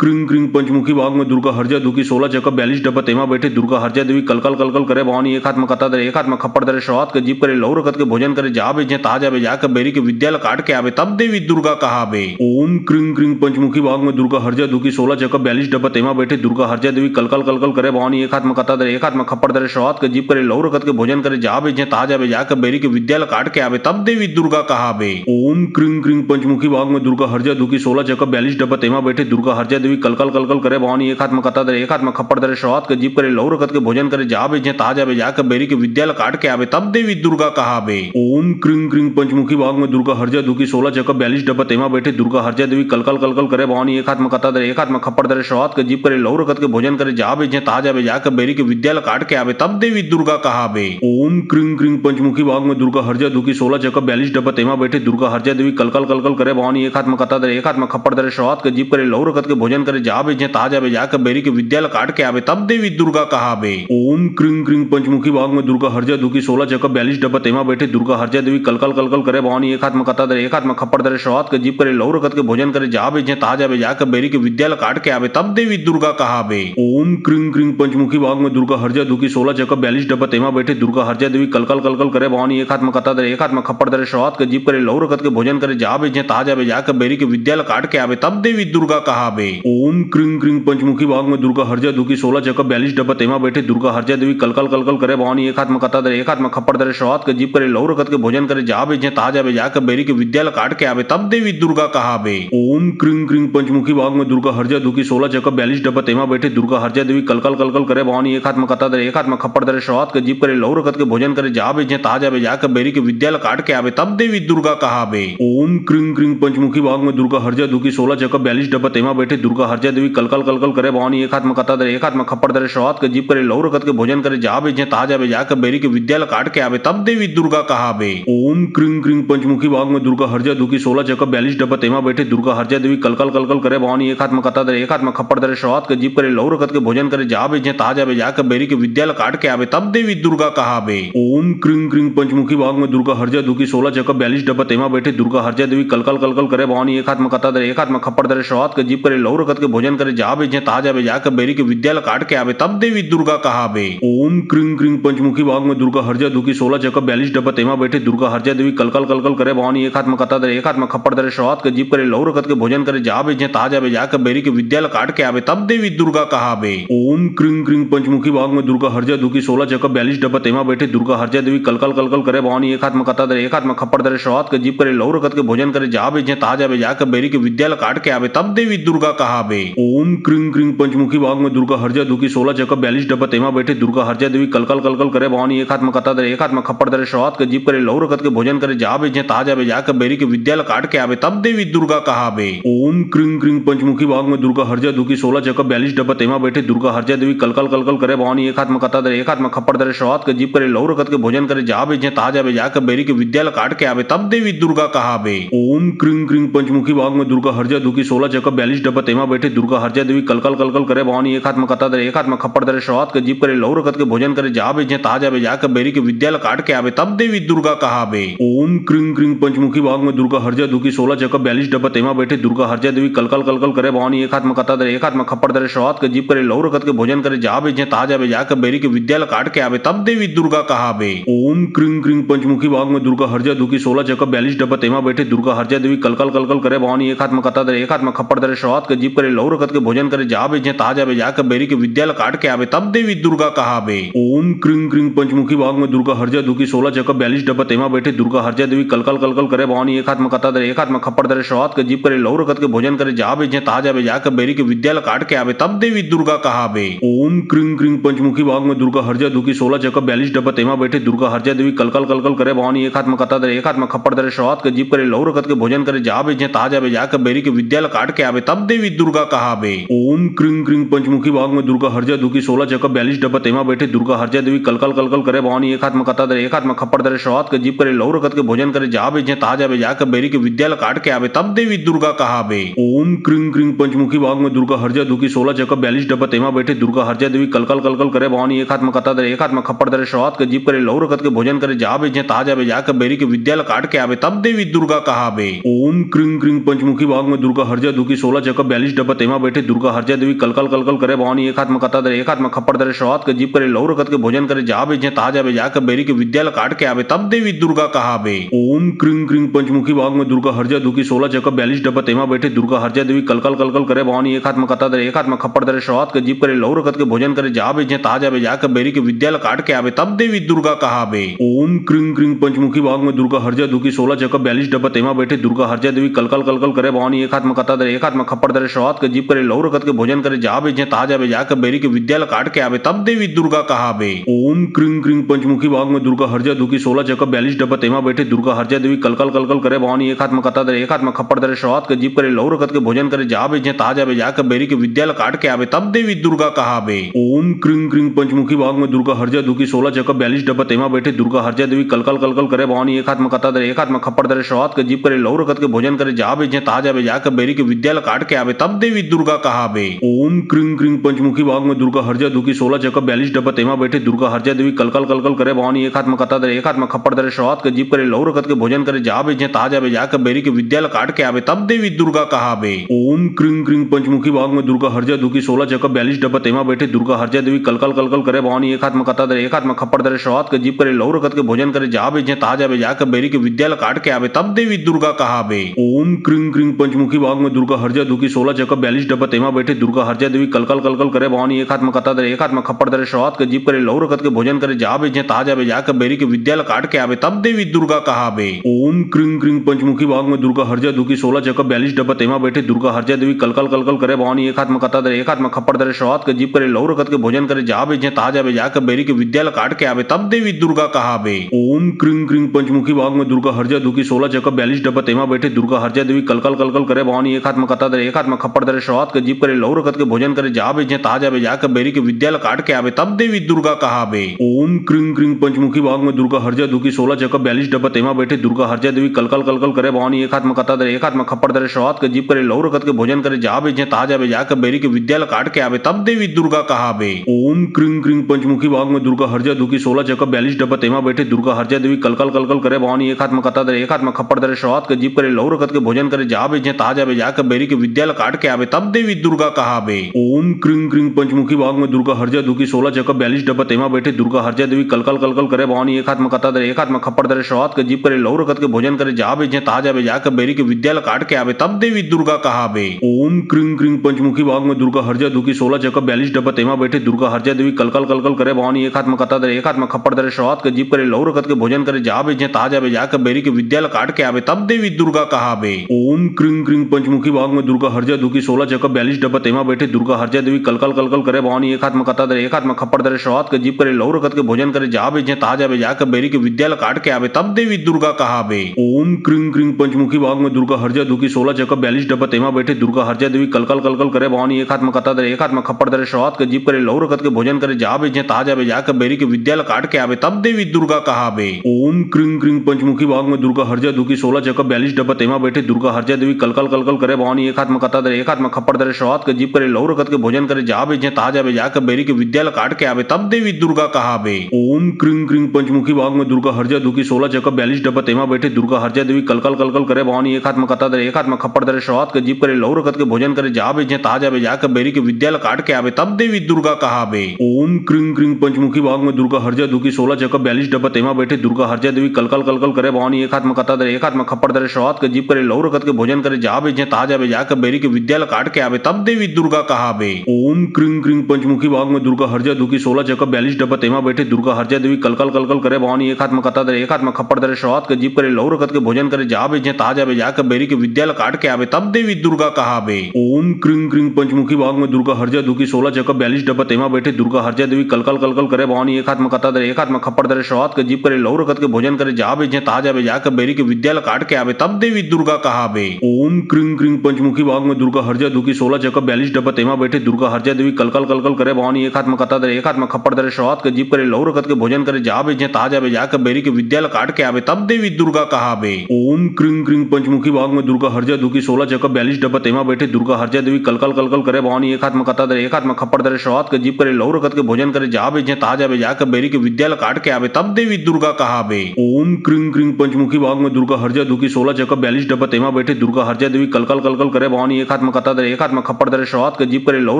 क्रिंग क्रिंग पंचमुखी भाग में दुर्गा हरजा दुखी 16 चक्कर 42 डब्बा तेमा बैठे दुर्गा हरजा देवी कलकल कलकल करे भवानी एक हाथ में कता दरे एक हाथ में खप्पड़ दरे शुरुआत के जीव करे लहू रखत के भोजन करे जा बेजे ताजा बे जाकर बेरी के विद्यालय काट के आवे तब देवी दुर्गा कहावे। ओम क्रिंग क्रिंग पंचमुखी भाग में दुर्गा हरजा दुखी 16 चक्कर 42 डब्बा तेमा बैठे दुर्गा हरजा देवी कलकल कलकल करे भवानी एक हाथ में कता दरे एक हाथ में खप्पड़ दरे शुरुआत के जीव करे लहू रखत के भोजन करे जा बेजे ताजा बे जाकर बेरी के विद्यालय काट के आवे तब देवी दुर्गा कहावे। ओम क्रिंग क्रिंग पंचमुखी भाग में दुर्गा हरजा दुखी 16 चक्कर 42 डब्बा तेमा बैठे दुर्गा हरजा देवी कलकल कलकल करे भवानी एक हाथ में कता दरे एक हाथ में खप्पड़ दरे शुरुआत के जीव करे लहू रखत के भोजन करे जा बेजे ताजा बे जाकर बेरी के विद्यालय काट के आवे तब देवी दुर्गा कहावे। ओम क्रिंग क्रिंग पंचमुखी भाग में दुर्गा हरजा दुखी 16 चक्कर 42 डब्बा तेमा बैठे दुर्गा हरजा देवी कलकल कलकल करे भवानी एक हाथ में कता दरे एक हाथ में खप्पड़ दरे शुरुआत के जीव करे लहू रखत के भोजन करे जा बेजे ताजा बे जाकर बेरी के विद्यालय काट के आवे तब देवी दुर्गा कहावे। ओम क्रिंग क्रिंग पंचमुखी भाग में दुर्गा हरजा दुखी 16 चक्कर 42 डब्बा तेमा बैठे दुर्गा हरजा देवी कलकल कलकल करे भवानी एक हाथ में कता दरे एक हाथ में खप्पड़ दरे शुरुआत के जीव करे लहू रखत के भोजन करे जा बेजे ताजा बे जाकर बेरी के विद्यालय काट के आवे तब देवी दुर्गा कहावे। ओम क्रिंग क्रिंग पंचमुखी भाग में दुर्गा हरजा दुखी 16 चक्कर 42 डब्बा तेमा बैठे दुर्गा हरजा देवी कलकल कलकल करे भवानी एक हाथ में कता दरे एक हाथ में खप्पड़ दरे शुरुआत के जीव करे लहू रखत के भोजन करे जा बेजे ताजा बे जाकर बेरी के विद्यालय काट के आवे तब देवी दुर्गा कहावे। ओम क्रिंग क्रिंग पंचमुखी भाग में दुर्गा हरजा दुखी 16 चक्कर 42 डब्बा तेमा बैठे दुर्गा हरजा देवी कलकल कलकल करे भवानी एक हाथ में कता दरे एक हाथ में खप्पड़ दरे शुरुआत के जीव करे लहू रखत के भोजन करे जा बेजे ताजा बे जाकर बेरी के विद्यालय काट के आवे तब देवी दुर्गा कहावे। ओम क्रिंग क्रिंग पंचमुखी भाग में दुर्गा हरजा दुखी 16 चक्कर 42 डब्बा तेमा बैठे दुर्गा हरजा देवी कलकल कलकल करे भवानी एक हाथ में कता दरे एक हाथ में खप्पड़ दरे शुरुआत के जीव करे लहू रखत के भोजन करे जा बेजे ताजा बे जाकर बेरी के विद्यालय काट के आवे तब देवी दुर्गा कहावे। ओम क्रिंग क्रिंग पंचमुखी भाग में दुर्गा हरजा दुखी 16 चक्कर 42 डब्बा तेमा बैठे दुर्गा हरजा देवी कलकल कलकल करे भवानी एक हाथ में कता दरे एक हाथ में खप्पड़ दरे शुरुआत के जीव करे लहू रखत के भोजन करे जा बेजे ताजा बे जाकर बेरी के विद्यालय काट के आवे तब देवी दुर्गा कहावे। ओम क्रिंग क्रिंग पंचमुखी भाग में दुर्गा हरजा दुखी 16 चक्कर 42 डब्बा तेमा बैठे दुर्गा हरजा देवी कलकल कलकल करे भवानी एक हाथ में कता दरे एक हाथ में खप्पड़ दरे शुरुआत के जीव करे लहू रखत के भोजन करे जा बेजे ताजा बे जाकर बेरी के विद्यालय काट के आवे तब देवी दुर्गा कहावे। ओम क्रिंग क्रिंग पंचमुखी भाग में दुर्गा हरजा दुखी 16 चक्कर 42 डब्बा तेमा बैठे दुर्गा हरजा देवी कलकल कलकल करे भवानी एक हाथ में कता दरे एक हाथ में खप्पड़ दरे शुरुआत के जीव करे लहू रखत के भोजन करे जा बेजे ताजा बे जाकर बेरी के विद्यालय काट के आवे तब देवी दुर्गा कहावे। ओम क्रिंग क्रिंग पंचमुखी भाग में दुर्गा हरजा दुखी 16 चक्कर 42 डब्बा तेमा बैठे दुर्गा हरजा देवी कलकल कलकल करे भवानी एक हाथ में कता दरे एक हाथ में खप्पड़ दरे शुरुआत के जीव करे लहू रखत के भोजन करे जा बेजे ताजा बे जाकर बेरी के विद्यालय काट के आवे तब देवी दुर्गा कहावे। ओम क्रिंग क्रिंग पंचमुखी भाग में दुर्गा हरजा दुखी 16 चक्कर 42 डब्बा तेमा बैठे दुर्गा हरजा देवी कलकल कलकल करे भवानी एक हाथ में कता दरे एक हाथ में खप्पड़ दरे शुरुआत के जीव करे लहू रखत के भोजन करे जा बेजे ताजा बे जाकर बेरी के विद्यालय काट के आवे तब देवी दुर्गा कहावे। ओम क्रिंग क्रिंग पंचमुखी भाग में दुर्गा हरजा दुखी 16 चक्कर 42 डब्बा तेमा बैठे दुर्गा हरजा देवी कलकल कलकल करे भवानी एक हाथ में कता दरे एक हाथ में खप्पड़ दरे शुरुआत के जीव करे लहू रखत के भोजन करे जा बेजे ताजा बे जाकर बेरी के विद्यालय काट के आवे तब देवी दुर्गा कहावे। ओम क्रिंग क्रिंग पंचमुखी भाग में दुर्गा हरजा दुखी 16 चक्कर 42 डब्बा तेमा बैठे दुर्गा हरजा देवी कलकल कलकल करे भवानी एक हाथ में कता दरे एक हाथ में खप्पड़ दरे शुरुआत के जीव करे लहू रखत के भोजन करे जा बेजे ताजा बे जाकर बेरी के विद्यालय काट के आवे तब देवी दुर्गा कहावे। ओम क्रिंग क्रिंग पंचमुखी भाग में दुर्गा हरजा दुखी 16 चक्कर 42 डब्बा तेमा बैठे दुर्गा हरजा देवी कलकल कलकल करे भवानी एक हाथ में कता दरे एक हाथ में खप्पड़ दरे शुरुआत के जीव करे लहू रखत के भोजन करे जा बेजे ताजा बे जाकर बेरी के विद्यालय काट के आवे तब देवी दुर्गा कहावे। ओम क्रीं क्रीं पंचमुखी भाग में दुर्गा हरजा दुखी 16 चक्कर 42 डब्बा तेमा बैठे दुर्गा हरजा देवी कलकल कलकल करे भवानी एक हाथ में कता दे एक हाथ में खप्पड़ दे शवात के जीप करे लौर रखत के भोजन करे जा बेजे ता जावे जाकर बेरी के विद्यालय काट के आवे तब देवी दुर्गा कहावे। ओम क्रीं क्रीं पंचमुखी भाग में दुर्गा हरजा दुखी 16 चक्कर 42 डब्बा तेमा बैठे दुर्गा हरजा देवी कलकल कलकल करे भवानी एक हाथ में कता दे एक हाथ में खप्पड़ दे शवात के जीप करे लौर रखत के भोजन करे जा बेजे ता जावे जाकर बेरी के विद्यालय काट के आवे तब देवी दुर्गा कहावे। ओम क्रीं क्रीं पंचमुखी भाग में दुर्गा हरजा दुखी 16 चक्कर 42 डब्बा तेमा बैठे दुर्गा हरजा देवी कलकल कलकल करे भवानी एक हाथ में कता दे एक हाथ में खप्पड़ दे शवात के जीप करे लौर रखत के भोजन करे जा बेजे ता जावे जाकर बेरी के विद्यालय काट के आवे तब देवी दुर्गा कहावे। ओम क्रीं क्रीं पंचमुखी भाग में दुर्गा हरजा दुखी 16 चक्कर 42 डब्बा तेमा बैठे दुर्गा हरजा देवी कलकल कलकल करे भवानी एक हाथ में कता दे एक हाथ में खप्पड़ दे शवात के जीप करे लौर रखत के भोजन करे जा बेजे ता जावे जाकर बेरी के विद्यालय काट के आवे तब देवी दुर्गा कहावे। ओम क्रीं क्रीं पंचमुखी भाग में दुर्गा हरजा दुखी 16 चक्कर 42 डब्बा तेमा बैठे दुर्गा हरजा देवी कलकल कलकल करे भवानी एक हाथ में कता दे एक हाथ में खप्पड़ दे शवात के जीप करे लौर रखत के भोजन करे जा बेजे ता जावे जाकर बेरी के विद्यालय काट के आवे तब देवी दुर्गा कहावे। ओम क्रीं क्रीं पंचमुखी भाग में दुर्गा हरजा दुखी 16 चक्कर 42 डब्बा तेमा बैठे दुर्गा हरजा देवी कलकल कलकल करे भवानी एक हाथ में कता दे एक हाथ में खप्पड़ दे शवात के जीप करे लौर रखत के भोजन करे जा बेजे ता जावे जाकर बेरी के विद्यालय काट के आवे तब देवी दुर्गा कहावे। ओम क्रीं क्रीं पंचमुखी भाग में दुर्गा हरजा दुखी 16 चक्कर 42 डब्बा तेमा बैठे दुर्गा हरजा देवी कलकल कलकल करे भवानी एक हाथ में कता दे एक हाथ में खप्पड़ दे शवात के जीप करे लौर रखत के भोजन करे जा बेजे ता जावे जाकर बेरी के विद्यालय काट के आवे तब देवी दुर्गा कहावे। ओम क्रीं क्रीं पंचमुखी भाग में दुर्गा हरजा दुखी 16 चक्कर 42 डब्बा तेमा बैठे दुर्गा हरजा देवी कलकल कलकल करे भवानी एक हाथ में कता दे एक हाथ में खप्पड़ दे शवात के जीप करे लौर रखत के भोजन करे जा बेजे ता जावे जाकर बेरी के विद्यालय काट के आवे तब देवी दुर्गा कहावे। ओम क्रीं क्रीं पंचमुखी भाग में दुर्गा हरजा दुखी 16 चक्कर 42 डब्बा तेमा बैठे दुर्गा हरजा देवी कलकल कलकल करे भवानी एक हाथ में कता दे एक हाथ में खप्पड़ दे शवात के जीप करे लौर रखत के भोजन करे जा बेजे ता जावे जाकर बेरी के विद्यालय काट के आवे तब देवी दुर्गा कहावे। ओम क्रीं क्रीं पंचमुखी भाग में दुर्गा हरजा दुखी 16 चक्कर 42 डब्बा तेमा बैठे दुर्गा हरजा देवी कलकल कलकल करे भवानी एक हाथ में कता दे एक हाथ में खप्पड़ दे शवात के जीप करे लौर रखत के भोजन करे जा बेजे ता जावे जाकर बेरी के विद्यालय काट के आवे तब देवी दुर्गा कहावे। ओम क्रीं क्रीं पंचमुखी भाग में दुर्गा हरजा दुखी 16 चक्कर 42 डब्बा तेमा बैठे दुर्गा हरजा देवी कलकल कलकल करे भवानी एक हाथ में कता दे एक हाथ में खप्पड़ दे शवात के जीप करे लौर रखत के भोजन करे जा बेजे ता जावे जाकर बेरी के विद्यालय काट के आवे तब देवी दुर्गा कहावे। ओम क्रीं क्रीं पंचमुखी भाग में दुर्गा हरजा दुखी 16 चक्कर 42 डब्बा तेमा बैठे दुर्गा हरजा देवी कलकल कलकल करे भवानी एक हाथ में कता दे एक हाथ में खप्पड़ दे शवात के जीप करे लौर रखत के भोजन करे जा बेजे ता जावे जाकर बेरी के विद्यालय काट के आवे तब देवी दुर्गा कहावे। ओम क्रीं क्रीं पंचमुखी भाग में दुर्गा हरजा दुखी 16 चक्कर 42 डब्बा तेमा बैठे दुर्गा हरजा देवी कलकल कलकल करे भवानी एक हाथ में कता दे एक हाथ में खप्पड़ दे शवात के जीप करे लौर रखत के भोजन करे जा बेजे ता जावे जाकर बेरी के विद्यालय काट के आवे तब देवी दुर्गा कहावे। ओम क्रीं क्रीं पंचमुखी भाग में दुर्गा हरजा दुखी 16 चक्कर 42 डब्बा तेमा बैठे दुर्गा हरजा देवी कलकल कलकल करे भवानी एक हाथ में कता दे एक हाथ में खप्पड़ दे शवात के जीप करे लौर रखत के भोजन करे जा बेजे ता जावे जाकर बेरी के विद्यालय काट के आवे तब देवी दुर्गा कहावे। ओम क्रीं क्रीं पंचमुखी भाग में दुर्गा हरजा दुखी 16 चक्कर 42 डब्बा तेमा बैठे दुर्गा हरजा देवी कलकल कलकल करे भवानी एक हाथ में कता दे एक हाथ में खप्पड़ दे शवात के जीप करे लौर रखत के भोजन करे जा बेजे ता जावे जाकर बेरी के विद्यालय काट के आवे तब देवी दुर्गा कहावे। ओम क्रीं क्रीं पंचमुखी भाग में दुर्गा हरजा दुखी 16 चक्कर 42 डब्बा तेमा बैठे दुर्गा हरजा देवी कलकल कलकल करे भवानी एक हाथ में कता दे एक हाथ में खप्पड़ दे शवात के जीप करे लौर रखत के भोजन करे जा बेजे ता जावे जाकर बेरी के विद्यालय काट के आवे तब देवी दुर्गा कहावे। ओम क्रीं क्रीं पंचमुखी भाग में दुर्गा हरजा दुखी 16 चक्कर 42 डब्बा तेमा बैठे दुर्गा हरजा देवी कलकल कलकल करे भवानी एक हाथ में कता दे एक हाथ में खप्पड़ दे शवात के जीप करे लौर रखत के भोजन करे जा बेजे ता जावे जाकर बेरी के विद्यालय काट के आवे तब देवी दुर्गा कहावे। ओम क्रीं क्रीं पंचमुखी भाग में दुर्गा हरजा दुखी 16 चक्कर 42 डब्बा तेमा बैठे दुर्गा हरजा देवी कलकल कलकल करे भवानी एक हाथ में कता दे एक हाथ में खप्पड़ दे शवात के जीप करे लौर रखत के भोजन करे जा बेजे ता जावे जाकर बेरी के विद्यालय काट के आवे तब देवी दुर्गा कहावे। ओम क्रीं क्रीं पंचमुखी भाग में दुर्गा हरजा दुखी 16 चक्कर 42 डब्बा तेमा बैठे दुर्गा हरजा देवी कलकल कलकल करे भवानी एक हाथ में कता दे एक हाथ में खप्पड़ दे शवात के जीप करे लौर रखत के भोजन करे जा बेजे ता जावे जाकर बेरी के विद्यालय काट के आवे तब देवी दुर्गा कहावे। ओम क्रीं क्रीं पंचमुखी भाग में दुर्गा हरजा दुखी 16 चक्कर 42 डब्बा तेमा बैठे दुर्गा हरजा देवी कलकल कलकल करे भवानी एक हाथ में कता दे एक हाथ में खप्पड़ दे शवात के जीप करे लौर रखत के भोजन करे जा बेजे ता जावे जाकर बेरी के विद्यालय काट के आवे तब देवी दुर्गा कहावे। ओम क्रीं क्रीं पंचमुखी भाग में दुर्गा हरजा दुखी 16 चक्कर 42 डब्बा तेमा बैठे दुर्गा हरजा देवी कलकल कलकल करे भवानी एक हाथ में कता दे एक हाथ में खप्पड़ दे शवात के जीप करे लौर रखत के भोजन करे जा बेजे ता जावे जाकर बेरी के विद्यालय काट के आवे तब देवी दुर्गा कहावे। ओम क्रीं क्रीं पंचमुखी भाग में दुर्गा हरजा दुखी 16 चक्कर 42 डब्बा तेमा बैठे दुर्गा हरजा देवी कलकल कलकल करे भवानी एक हाथ में कता दे एक हाथ में खप्पड़ दे शवात के जीप करे लौर रखत के भोजन करे जा बेजे ता जावे जाकर बेरी के विद्यालय काट के आवे तब देवी दुर्गा कहावे। ओम क्रीं क्रीं पंचमुखी भाग में दुर्गा हरजा दुखी 16 चक्कर 42 डब्बा तेमा बैठे दुर्गा हरजा देवी कलकल कलकल करे भवानी एक हाथ में कता दे एक हाथ में खप्पड़ दे शवात के जीप करे लौर रखत के भोजन करे जा बेजे ता जावे जाकर बेरी के विद्यालय काट के आवे तब देवी दुर्गा कहावे। ओम क्रिंग क्रिंग पंचमुखी भाग में दुर्गा हरजा दुखी 16 चक्का 42 डब्बा तेमा बैठे दुर्गा हरजा देवी कलकल कलकल करे भवानी एक हाथ में कता दे एक हाथ में खप्पड़ दरे शवात के जीप करे लहू रखत के भोजन करे जा बेजे ता जावे जाके बेरी के विद्यालय काट के आवे तब देवी दुर्गा कहावे। ओम क्रिंग क्रिंग पंचमुखी भाग में दुर्गा हरजा दुखी 16 चक्का 42 डब्बा तेमा बैठे दुर्गा हरजा देवी कलकल कलकल करे भवानी एक हाथ में कता दे एक हाथ में खप्पड़ दरे शवात के जीप करे लहू रखत के भोजन करे जा बेजे ता जावे जाके बेरी के विद्यालय काट के आवे तब देवी दुर्गा कहावे। ओम क्रिंग क्रिंग पंचमुखी भाग में दुर्गा हरजा दुखी 16 चक्का 42 डब्बा तेमा बैठे दुर्गा हरजा देवी कलकल कलकल करे भवानी एक हाथ में कता दे एक हाथ में खप्पड़ दरे शवात के जीप करे लहू रखत के भोजन करे जा बेजे ता जावे जाके बेरी के विद्यालय काट के आवे तब देवी दुर्गा कहावे। ओम क्रिंग क्रिंग पंचमुखी भाग में दुर्गा हरजा दुखी 16 चक्का 42 डब्बा तेमा बैठे दुर्गा हरजा देवी कलकल कलकल करे भवानी एक हाथ में कता दे एक हाथ में खप्पड़ दरे शवात के जीप करे लहू रखत के भोजन करे जा बेजे ता जावे जाके बेरी के विद्यालय काट के आवे तब देवी दुर्गा कहावे। ओम क्रिंग क्रिंग पंचमुखी भाग में दुर्गा हरजा दुखी 16 चक्का 42 डब्बा तेमा बैठे दुर्गा हरजा देवी कलकल कलकल करे भवानी एक हाथ में कता दे एक हाथ में खप्पड़ दरे शवात के जीप करे लहू रखत के भोजन करे जा बेजे ता जावे जाके बेरी के विद्यालय काट के आवे तब देवी दुर्गा कहावे। ओम क्रिंग क्रिंग पंचमुखी भाग में दुर्गा हरजा दुखी 16 चक्का 42 डब्बा तेमा बैठे दुर्गा हरजा देवी कलकल कलकल करे भवानी एक हाथ में कता दे एक हाथ में खप्पड़ दरे शवात के जीप करे लहू रखत के भोजन करे जा बेजे ता जावे जाके बेरी के विद्यालय काट के आवे तब देवी दुर्गा कहावे। ओम क्रिंग क्रिंग पंचमुखी भाग में दुर्गा हरजा दुखी 16 चक्का 42 डब्बा तेमा बैठे दुर्गा हरजा देवी कलकल कलकल करे भवानी एक हाथ में कता दे एक हाथ में खप्पड़ दरे शवात के जीप करे लहू रखत के भोजन करे जा बेजे ता जावे जाके बेरी के विद्यालय काट के आवे तब देवी दुर्गा कहावे। ओम क्रिंग क्रिंग पंचमुखी भाग में दुर्गा हरजा दुखी 16 चक्का 42 डब्बा तेमा बैठे दुर्गा हरजा देवी कलकल कलकल करे भवानी एक हाथ में कता दे एक हाथ में खप्पड़ दरे शवात के जीप करे लहू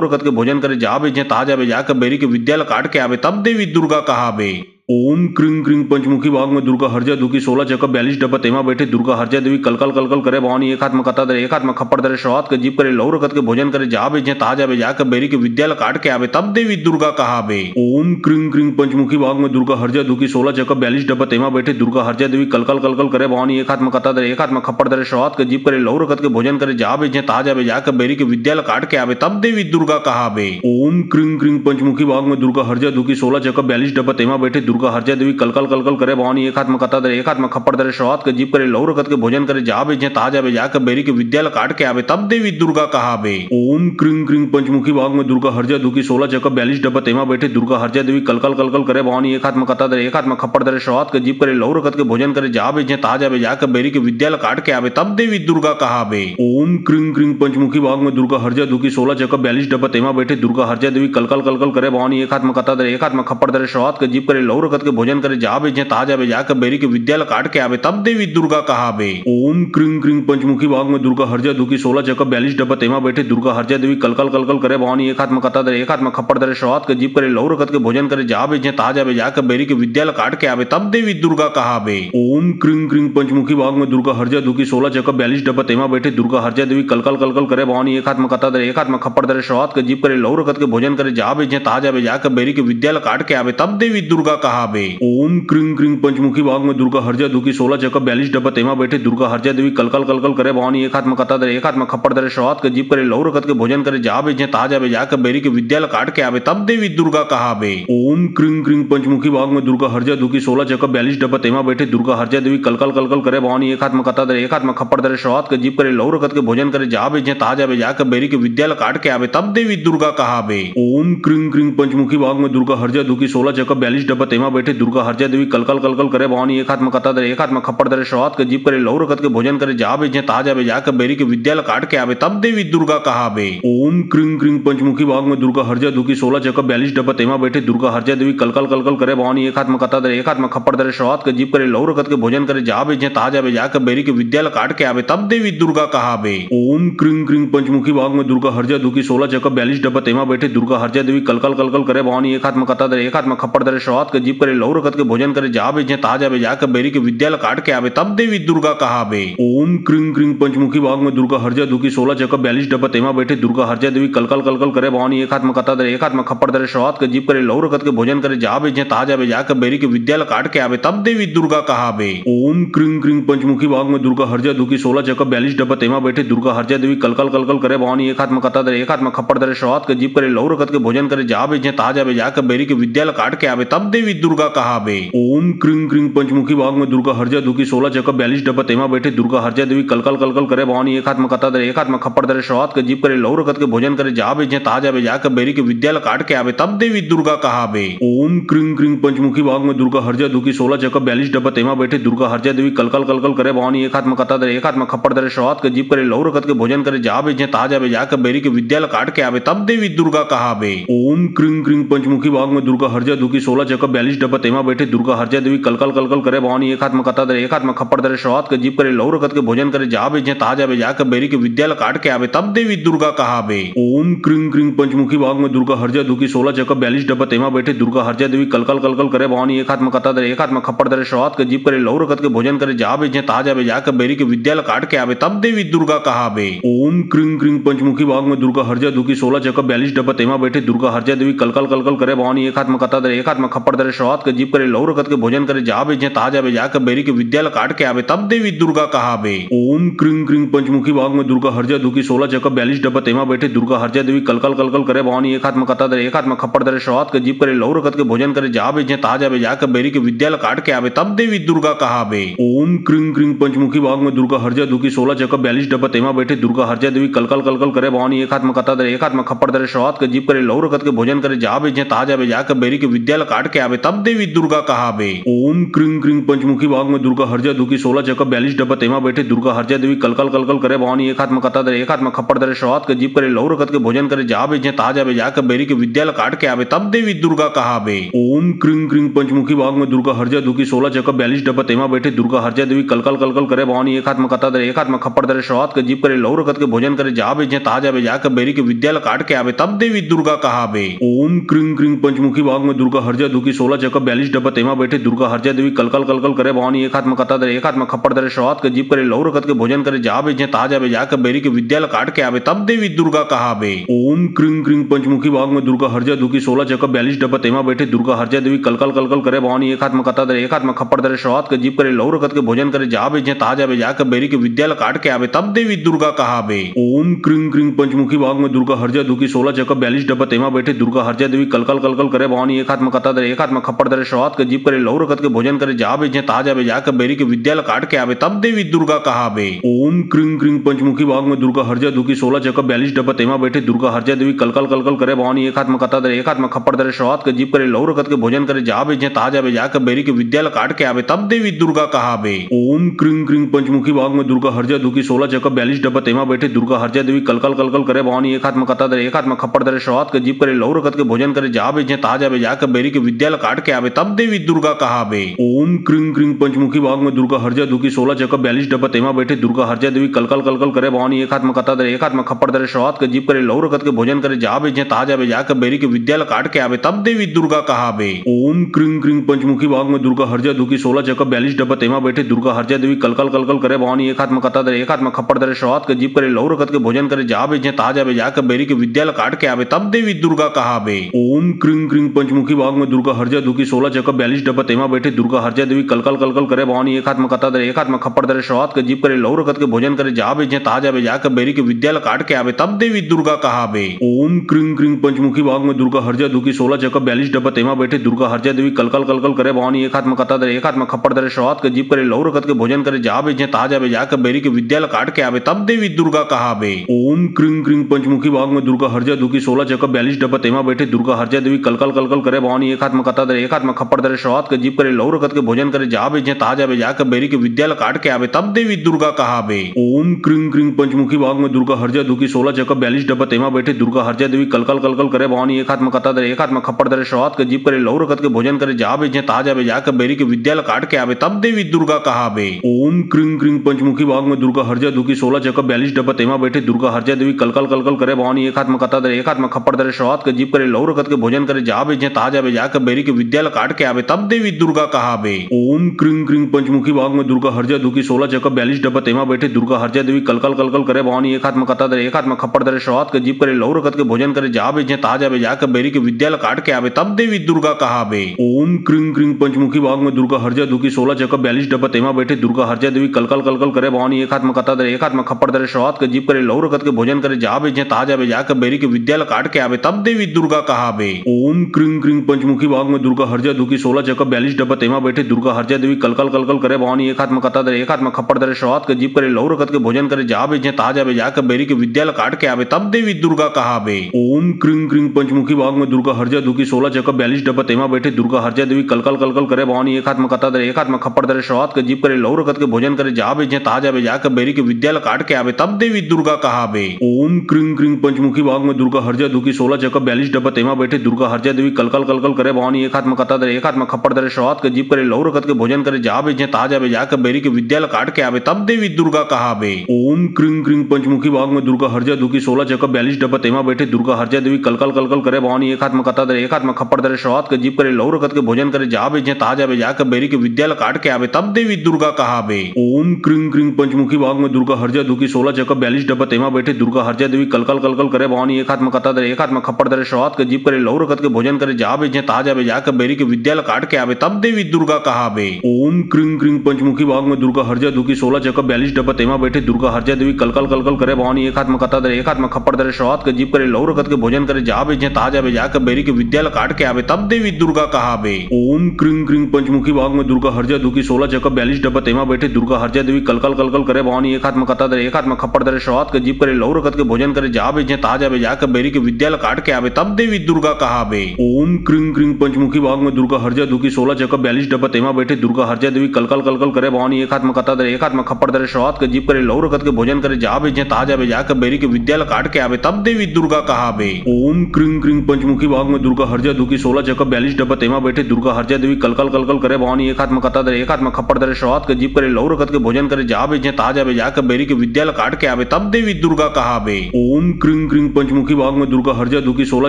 रखत के भोजन करे जा बेजे ता जावे जाके बेरी के विद्यालय काट के आवे तब देवी दुर्गा कहावे। ओम क्रिंग क्रिंग पंचमुखी भाग में दुर्गा हरजा दुखी 16 चक्का 42 डब्बा तेमा बैठे दुर्गा हरजा देवी कलकल कलकल करे भवानी एक हाथ में कता दे एक हाथ में खप्पड़ दरे शवात के जीप करे लहू रखत के भोजन करे जा बेजे ता जावे जाके बेरी के विद्यालय काट के आवे तब देवी दुर्गा कहावे। ओम क्रिंग क्रिंग पंचमुखी भाग में दुर्गा हरजा दुखी 16 चक्का 42 डब्बा तेमा बैठे दुर्गा हरजा देवी कलकल कलकल करे भवानी एक हाथ में कता दे एक हाथ में खप्पड़ दरे शवात के जीप करे लहू रखत के भोजन करे जा बेजे ता जावे जाके बेरी के विद्यालय काट के आवे तब देवी दुर्गा कहावे। ओम क्रिंग क्रिंग पंचमुखी भाग में दुर्गा हरजा दुखी 16 चक्का 42 डब्बा तेमा बैठे दुर्गा हरजा देवी कलकल कलकल करे भवानी एक हाथ में कता दे एक हाथ में खप्पड़ दरे शवात के जीप करे लहू रखत के भोजन करे जा बेजे ता जावे जाके बेरी के विद्यालय काट के आवे तब देवी दुर्गा कहावे। ओम क्रिंग क्रिंग पंचमुखी भाग में दुर्गा हरजा दुखी 16 चक्का 42 डब्बा तेमा बैठे दुर्गा हरजा देवी कलकल कलकल करे भवानी एक हाथ में कता दे एक हाथ में खप्पड़ दरे शवात के जीप करे लहू रखत के भोजन करे जा बेजे ता जावे जाके बेरी के विद्यालय काट के आवे तब देवी दुर्गा कहावे। ओम क्रिंग क्रिंग पंचमुखी भाग में दुर्गा हरजा दुखी 16 चक्का 42 डब्बा तेमा बैठे दुर्गा हरजा देवी कलकल कलकल करे भवानी एक हाथ में कता दे एक हाथ में खप्पड़ दरे शवात के जीप करे लहू रखत के भोजन करे जा बेजे ता जावे जाके बेरी के विद्यालय काट के आवे तब देवी दुर्गा कहावे। ओम क्रिंग क्रिंग पंचमुखी भाग में दुर्गा हरजा दुखी 16 चक्का 42 डब्बा तेमा बैठे दुर्गा हरजा देवी कलकल कलकल करे भवानी एक हाथ में कता दे एक हाथ में खप्पड़ दरे शवात के जीप करे लहू रखत के भोजन करे जा बेजे ता जावे जाके बेरी के विद्यालय काट के आवे तब देवी दुर्गा कहावे। ओम क्रिंग क्रिंग पंचमुखी भाग में दुर्गा हरजा दुखी 16 चक्का 42 डब्बा तेमा बैठे दुर्गा हरजा देवी कलकल कलकल करे भवानी एक हाथ में कता दे एक हाथ में खप्पड़ दरे शवात के जीप करे लहू रखत के भोजन करे जा बेजे ता जावे जाके बेरी के विद्यालय काट के आवे तब देवी दुर्गा कहावे। ओम क्रिंग क्रिंग पंचमुखी भाग में दुर्गा हरजा दुखी 16 चक्का 42 डब्बा तेमा बैठे दुर्गा हरजा देवी कलकल कलकल करे भवानी एक हाथ में कता दे एक हाथ में खप्पड़ दरे शवात के जीप करे लहू रखत के भोजन करे जा बेजे ता जावे जाके बेरी के विद्यालय काट के आवे तब देवी दुर्गा कहावे। ओम क्रिंग क्रिंग पंचमुखी भाग में दुर्गा हरजा दुखी 16 चक्का 42 डब्बा तेमा बैठे दुर्गा हरजा देवी कलकल कलकल करे भवानी एक हाथ में कता दे एक हाथ में खप्पड़ दरे शवात के जीप करे लहू रखत के भोजन करे जा बेजे ता जावे जाके बेरी के विद्यालय काट के आवे तब देवी दुर्गा कहावे। ओम क्रिंग क्रिंग पंचमुखी भाग में दुर्गा हरजा दुखी 16 चक्का 42 डब्बा तेमा बैठे दुर्गा हरजा देवी कलकल कलकल करे भवानी एक हाथ में कता दे एक हाथ में खप्पड़ दरे शवात के जीप करे लहू रखत के भोजन करे जा बेजे ता जावे जाके बेरी के विद्यालय काट के आवे तब देवी दुर्गा कहावे। ओम क्रिंग क्रिंग पंचमुखी भाग में दुर्गा हरजा दुखी 16 चक्का 42 डब्बा तेमा बैठे दुर्गा हरजा देवी कलकल कलकल करे भवानी एक हाथ में कता दे एक हाथ में खप्पड़ दरे शवात के जीप करे लहू रखत के भोजन करे जा बेजे ता जावे जाके बेरी के विद्यालय काट के आवे तब देवी दुर्गा कहावे। ओम क्रिंग क्रिंग पंचमुखी भाग में दुर्गा हरजा दुखी 16 चक्का 42 डब्बा तेमा बैठे दुर्गा हरजा देवी कलकल कलकल करे भवानी एक हाथ में कता दे एक हाथ में खप्पड़ दरे शवात के जीप करे लहू रखत के भोजन करे जा बेजे ता जावे जाके बेरी के विद्यालय काट के आवे तब देवी दुर्गा कहावे। ओम क्रिंग क्रिंग पंचमुखी भाग में दुर्गा हरजा दुखी 16 चक्का 42 डब्बा तेमा बैठे दुर्गा हरजा देवी कलकल कलकल करे भवानी एक हाथ में कता दे एक हाथ में खप्पड़ दरे शवात के जीप करे लहू रखत के भोजन करे जा बेजे ता जावे जाके बेरी के विद्यालय काट के आवे तब देवी दुर्गा कहावे। ओम क्रिंग क्रिंग पंचमुखी भाग में दुर्गा हरजा दुखी 16 चक्का 42 डब्बा तेमा बैठे दुर्गा हरजा देवी कलकल कलकल करे भवानी एक हाथ में कता दे एक हाथ में खप्पड़ दरे शवात के जीप करे लहू रखत के भोजन करे जा बेजे ता जावे जाके बेरी के विद्यालय काट के आवे तब देवी दुर्गा कहावे। ओम क्रिंग क्रिंग पंचमुखी भाग में दुर्गा हरजा दुखी 16 चक्का 42 डब्बा तेमा बैठे दुर्गा हरजा देवी कलकल कलकल करे भवानी एक हाथ में कता दे एक हाथ में खप्पड़ दरे शवात के जीप करे लौर रखत के भोजन करे जा बेचे ताजा बे जाकर बेरी के विद्यालय काट के आवे तब देवी दुर्गा कहावे। ओम क्रिंग क्रिंग पंचमुखी भाग में दुर्गा हरजा दुखी 16 चक्का 42 डब्बा तेमा बैठे दुर्गा हरजा देवी कलकल कलकल करे भवानी एक हाथ में कता दे एक हाथ में खप्पड़ दरे शवात के जीप करे लौर रखत के भोजन करे जा बेचे ताजा बे जाकर बेरी के विद्यालय काट के आवे तब देवी दुर्गा कहावे। ओम क्रिंग क्रिंग पंचमुखी भाग में दुर्गा हरजा दुखी 16 चक्का 42 डब्बा तेमा बैठे दुर्गा हरजा देवी कलकल कलकल करे भवानी एक हाथ में कता दे एक हाथ में खप्पड़ दरे शवात के जीप करे लौर रखत के भोजन करे जा बेचे ताजा बे जाकर बेरी के विद्यालय काट के आवे तब देवी दुर्गा कहावे। ओम क्रिंग क्रिंग पंचमुखी भाग में दुर्गा हरजा दुखी 16 चक्का 42 डब्बा तेमा बैठे दुर्गा हरजा देवी कलकल कलकल करे भवानी एक हाथ में कता दे एक हाथ में खप्पड़ दरे शवात के जीप करे लौर रखत के भोजन करे जा बेचे ताजा बे जाकर बेरी के विद्यालय काट के आवे तब देवी दुर्गा कहावे। ओम क्रिंग क्रिंग पंचमुखी भाग में दुर्गा हरजा दुखी 16 चक्का 42 डब्बा तेमा बैठे दुर्गा हरजा देवी कलकल कलकल करे भवानी एक हाथ में कता दे एक हाथ में खप्पड़ दरे शवात के जीप करे लौर रखत के भोजन करे जा बेचे ताजा बे जाकर बेरी के विद्यालय काट के आवे तब देवी दुर्गा कहावे। ओम क्रिंग क्रिंग पंचमुखी भाग में दुर्गा हरजा दुखी 16 चक्का 42 डब्बा तेमा बैठे दुर्गा हरजा देवी कलकल कलकल करे भवानी एक हाथ में कता दे एक हाथ में खप्पड़ दरे शवात के जीप करे लौर रखत के भोजन करे जा बेचे ताजा बे जाकर बेरी के विद्यालय काट के आवे तब देवी दुर्गा कहावे। ओम क्रिंग क्रिंग पंचमुखी भाग में दुर्गा हरजा दुखी 16 चक्का 42 डब्बा तेमा बैठे दुर्गा हरजा देवी कलकल कलकल करे भवानी एक हाथ में कता दे एक हाथ में खप्पड़ दरे शवात के जीप करे लौर रखत के भोजन करे जा बेचे ताजा बे जाकर बेरी के विद्यालय काट के आवे तब देवी दुर्गा कहावे। ओम क्रिंग क्रिंग पंचमुखी भाग में दुर्गा हरजा दुखी 16 चक्का 42 डब्बा तेमा बैठे दुर्गा हरजा देवी कलकल कलकल करे भवानी एक हाथ में कता दे एक हाथ में खप्पड़ दरे शवात के जीप करे लौर रखत के भोजन करे जा बेचे ताजा बे जाकर बेरी के विद्यालय काट के आवे तब देवी दुर्गा कहावे। ओम क्रिंग क्रिंग पंचमुखी भाग में दुर्गा हरजा दुखी 16 चक्का 42 डब्बा तेमा बैठे दुर्गा हरजा देवी कलकल कलकल करे भवानी एक हाथ में कता दे एक हाथ में खप्पड़ दरे शवात के जीप करे लौर रखत के भोजन करे जा बेचे ताजा बे जाकर बेरी के विद्यालय काट के आवे तब देवी दुर्गा कहावे। ओम क्रिंग क्रिंग पंचमुखी भाग में दुर्गा हरजा दुखी 16 चक्का 42 डब्बा तेमा बैठे दुर्गा हरजा देवी कलकल कलकल करे भवानी एक हाथ में कता दे एक हाथ में खप्पड़ दरे शवात के जीप करे लौर रखत के भोजन करे जा बेचे ताजा बे जाकर बेरी के विद्यालय काट के आवे तब देवी दुर्गा कहावे। ओम क्रिंग क्रिंग पंचमुखी भाग में दुर्गा हरजा दुखी 16 चक्का 42 डब्बा तेमा बैठे दुर्गा हरजा देवी कलकल कलकल करे भवानी एक हाथ में कता दे एक हाथ में खप्पड़ दरे शवात के जीप करे लौर रखत के भोजन करे जा बेचे ताजा बे जाकर बेरी के विद्यालय काट के आवे तब देवी दुर्गा कहावे। ओम क्रिंग क्रिंग पंचमुखी भाग में दुर्गा हरजा दुखी 16 चक्का 42 डब्बा तेमा बैठे दुर्गा हरजा देवी कलकल कलकल करे भवानी एक हाथ में कता दे एक हाथ में खप्पड़ दरे शवात के जीप करे लौर रखत के भोजन करे जा बेचे ताजा बे जाकर बेरी के विद्यालय काट के आवे तब देवी दुर्गा कहावे। ओम क्रिंग क्रिंग पंचमुखी भाग में दुर्गा हरजा दुखी 16 चक्का 42 डब्बा तेमा बैठे दुर्गा हरजा देवी कलकल कलकल करे भवानी एक हाथ में कता दे एक हाथ में खप्पड़ दरे शवात के जीप करे लौर रखत के भोजन करे जा बेचे ताजा बे जाकर बेरी के विद्यालय काट के आवे तब देवी दुर्गा कहावे। ओम क्रिंग क्रिंग पंचमुखी भाग में दुर्गा हरजा दुखी 16 चक्का 42 डब्बा तेमा बैठे दुर्गा हरजा देवी कलकल कलकल करे भवानी एक हाथ में कता दे एक हाथ में खप्पड़ दरे शवात के जीप करे लौर रखत के भोजन करे जा बेचे ताजा बे जाकर बेरी के विद्यालय काट के आवे तब देवी दुर्गा कहावे। ओम क्रिंग क्रिंग पंचमुखी भाग में दुर्गा हरजा दुखी 16 चक्का 42 डब्बा तेमा बैठे दुर्गा हरजा देवी कलकल कलकल करे भवानी एक हाथ में कता दे एक हाथ में खप्पड़ दरे शवात के जीप करे लौर रखत के भोजन करे जा बेचे ताजा बे जाकर बेरी के विद्यालय काट के आवे तब देवी दुर्गा कहावे। ओम क्रिंग क्रिंग पंचमुखी भाग में दुर्गा हरजा दुखी 16 चक्का 42 डब्बा तेमा बैठे दुर्गा हरजा देवी कलकल कलकल करे भवानी एक हाथ में कता दे एक हाथ में खप्पड़ दरे शवात के जीप करे लौर रखत के भोजन करे जा बेचे ताजा बे जाकर बेरी के विद्यालय काट के आवे तब देवी दुर्गा कहावे। ओम क्रिंग क्रिंग पंचमुखी भाग में दुर्गा हरजा दुखी 16 चक्का 42 डब्बा तेमा बैठे दुर्गा हरजा देवी कलकल कलकल करे भवानी एक हाथ में कता दे एक हाथ में खप्पड़ दरे शवात के जीप करे लौर रखत के भोजन करे जा बेचे ताजा बे जाकर बेरी के विद्यालय काट के आवे तब देवी दुर्गा कहावे। ओम क्रिंग क्रिंग पंचमुखी भाग में दुर्गा हरजा दुखी 16 चक्का 42 डब्बा तेमा बैठे दुर्गा हरजा देवी कलकल कलकल करे भवानी एक हाथ में कता दे एक हाथ में खप्पड़ दरे शवात के जीप करे लौर रखत के भोजन करे जा बेचे ताजा बे जाकर बेरी के विद्यालय काट के आवे तब देवी दुर्गा कहावे। ओम क्रिंग क्रिंग पंचमुखी भाग में दुर्गा हरजा दुखी 16 चक्का 42 डब्बा तेमा बैठे दुर्गा हरजा देवी कलकल कलकल करे भवानी एक हाथ में कता दे एक हाथ में खप्पड़ दरे शवात के जीप करे लौर रखत के भोजन करे जा बेचे ताजा बे जाकर बेरी के विद्यालय काट के आवे तब देवी दुर्गा कहावे। ओम क्रिंग क्रिंग पंचमुखी भाग में दुर्गा हरजा दुखी 16 चक्का 42 डब्बा तेमा बैठे दुर्गा हरजा देवी कलकल कलकल करे भवानी एक हाथ में कता दे एक हाथ में खप्पड़ दरे शवात के जीप करे लौर रखत के भोजन करे जा बेचे ताजा बे जाकर बेरी के विद्यालय काट के आवे तब देवी दुर्गा कहावे। ओम क्रिंग क्रिंग पंचमुखी भाग में दुर्गा हरजा दुखी 16 चक्का 42 डब्बा तेमा बैठे दुर्गा हरजा देवी कलकल कलकल करे भवानी एक हाथ में कता दे एक हाथ में खप्पड़ दरे शवात के जीप करे लौर रखत के भोजन करे जा बेचे ताजा बे जाकर बेरी के विद्यालय काट के आवे तब देवी दुर्गा कहावे। ओम क्रिंग क्रिंग पंचमुखी भाग में दुर्गा हरजा दुखी 16 चक्का 42 डब्बा तेमा बैठे दुर्गा हरजा देवी कलकल कलकल करे भवानी एक हाथ में कता दे एक हाथ में खप्पड़ दरे शवात के जीप करे लौर रखत के भोजन करे जा बेचे ताजा बे जाकर बेरी के विद्यालय काट के आवे तब देवी दुर्गा कहावे। ओम क्रिंग क्रिंग पंचमुखी भाग में दुर्गा हरजा दुखी 16 चक्का 42 डब्बा तेमा बैठे दुर्गा हरजा देवी कलकल कलकल करे भवानी एक हाथ में कता दे एक हाथ में खप्पड़ दरे शवात के जीप करे लौर रखत के भोजन करे जा बेचे ताजा बे जाकर बेरी के विद्यालय काट के आवे तब देवी दुर्गा कहावे। ओम क्रिंग क्रिंग पंचमुखी भाग में दुर्गा हरजा दुखी 16 चक 42 डब्बा तेमा बैठे दुर्गा हरजा देवी कलकल कलकल करे भवानी एक हाथ में कता दरे एक हाथ में खप्पर दरे शवात के जीप करे लहू रखत के भोजन करे जा बेचे ताजा बे जाकर बेरी के विद्यालय काट के आवे तब देवी दुर्गा कहावे। ओम क्रीं क्रीं पंचमुखी भाग में दुर्गा हरजा दुखी 16 चक 42 डब्बा तेमा बैठे दुर्गा हरजा देवी कलकल कलकल करे भवानी एक हाथ में कता दरे एक हाथ में खप्पर दरे शवात के जीप करे लहू रखत के भोजन करे जा बेचे ताजा बे जाकर बेरी के विद्यालय काट के आवे तब देवी दुर्गा कहावे। ओम क्रीं क्रीं पंचमुखी भाग में दुर्गा हरजा दुखी 16 चक 42 डब्बा तेमा बैठे दुर्गा हरजा देवी कलकल कलकल करे भवानी एक हाथ में कता दरे एक हाथ में खप्पर दरे शवात के जीप करे लहू रखत के भोजन करे जा बेचे ताजा बे जाकर बेरी के विद्यालय काट के आवे तब देवी दुर्गा कहावे। ओम क्रीं क्रीं पंचमुखी भाग में दुर्गा हरजा दुखी 16 चक 42 डब्बा तेमा बैठे दुर्गा हरजा देवी कलकल कलकल करे भवानी एक हाथ में कता दरे एक हाथ में खप्पर दरे शवात के जीप करे लहू रखत के भोजन करे जा बेचे ताजा बे जाकर बेरी के विद्यालय काट के आवे तब देवी दुर्गा कहावे। ओम क्रीं क्रीं पंचमुखी भाग में दुर्गा हरजा दुखी 16 चक 42 डब्बा तेमा बैठे दुर्गा हरजा देवी कलकल कलकल करे भवानी एक हाथ में कता दरे एक हाथ में खप्पर दरे शवात के जीप करे लहू रखत के भोजन करे जा बेचे ताजा बे जाकर बेरी के विद्यालय काट के आवे तब देवी दुर्गा कहावे। ओम क्रीं क्रीं पंचमुखी भाग में दुर्गा हरजा दुखी 16 चक 42 डब्बा तेमा बैठे दुर्गा हरजा देवी कलकल कलकल करे भवानी एक हाथ में कता दरे एक हाथ में खप्पर दरे शवात के जीप करे लहू रखत के भोजन करे जा बेचे ताजा बे जाकर बेरी के विद्यालय काट के आवे तब देवी दुर्गा कहावे। ओम क्रीं क्रीं पंचमुखी भाग में दुर्गा हरजा दुखी 16 चक 42 डब्बा तेमा बैठे दुर्गा हरजा देवी कलकल कलकल करे भवानी एक हाथ में कता दरे एक हाथ में खप्पर दरे शवात के जीप करे लहू रखत के भोजन करे जा बेचे ताजा बे जाकर बेरी के विद्यालय काट के आवे तब देवी दुर्गा कहावे। ओम क्रीं क्रीं पंचमुखी भाग में दुर्गा हरजा दुखी 16 चक 42 डब्बा तेमा बैठे दुर्गा हरजा देवी कलकल कलकल करे भवानी एक हाथ में कता दरे एक हाथ में खप्पर दरे शवात के जीप करे लहू रखत के भोजन करे जा बेचे ताजा बे जाकर बेरी के विद्यालय काट के आवे तब देवी दुर्गा कहावे। ओम क्रीं क्रीं पंचमुखी भाग में दुर्गा हरजा दुखी 16 चक 42 डब्बा तेमा बैठे दुर्गा हरजा देवी कलकल कलकल करे भवानी एक हाथ में कता दरे एक हाथ में खप्पर दरे शवात के जीप करे लहू रखत के भोजन करे जा बेचे ताजा बे जाकर बेरी के विद्यालय काट के आवे तब देवी दुर्गा कहावे। ओम क्रीं क्रीं पंचमुखी भाग में दुर्गा हरजा दुखी 16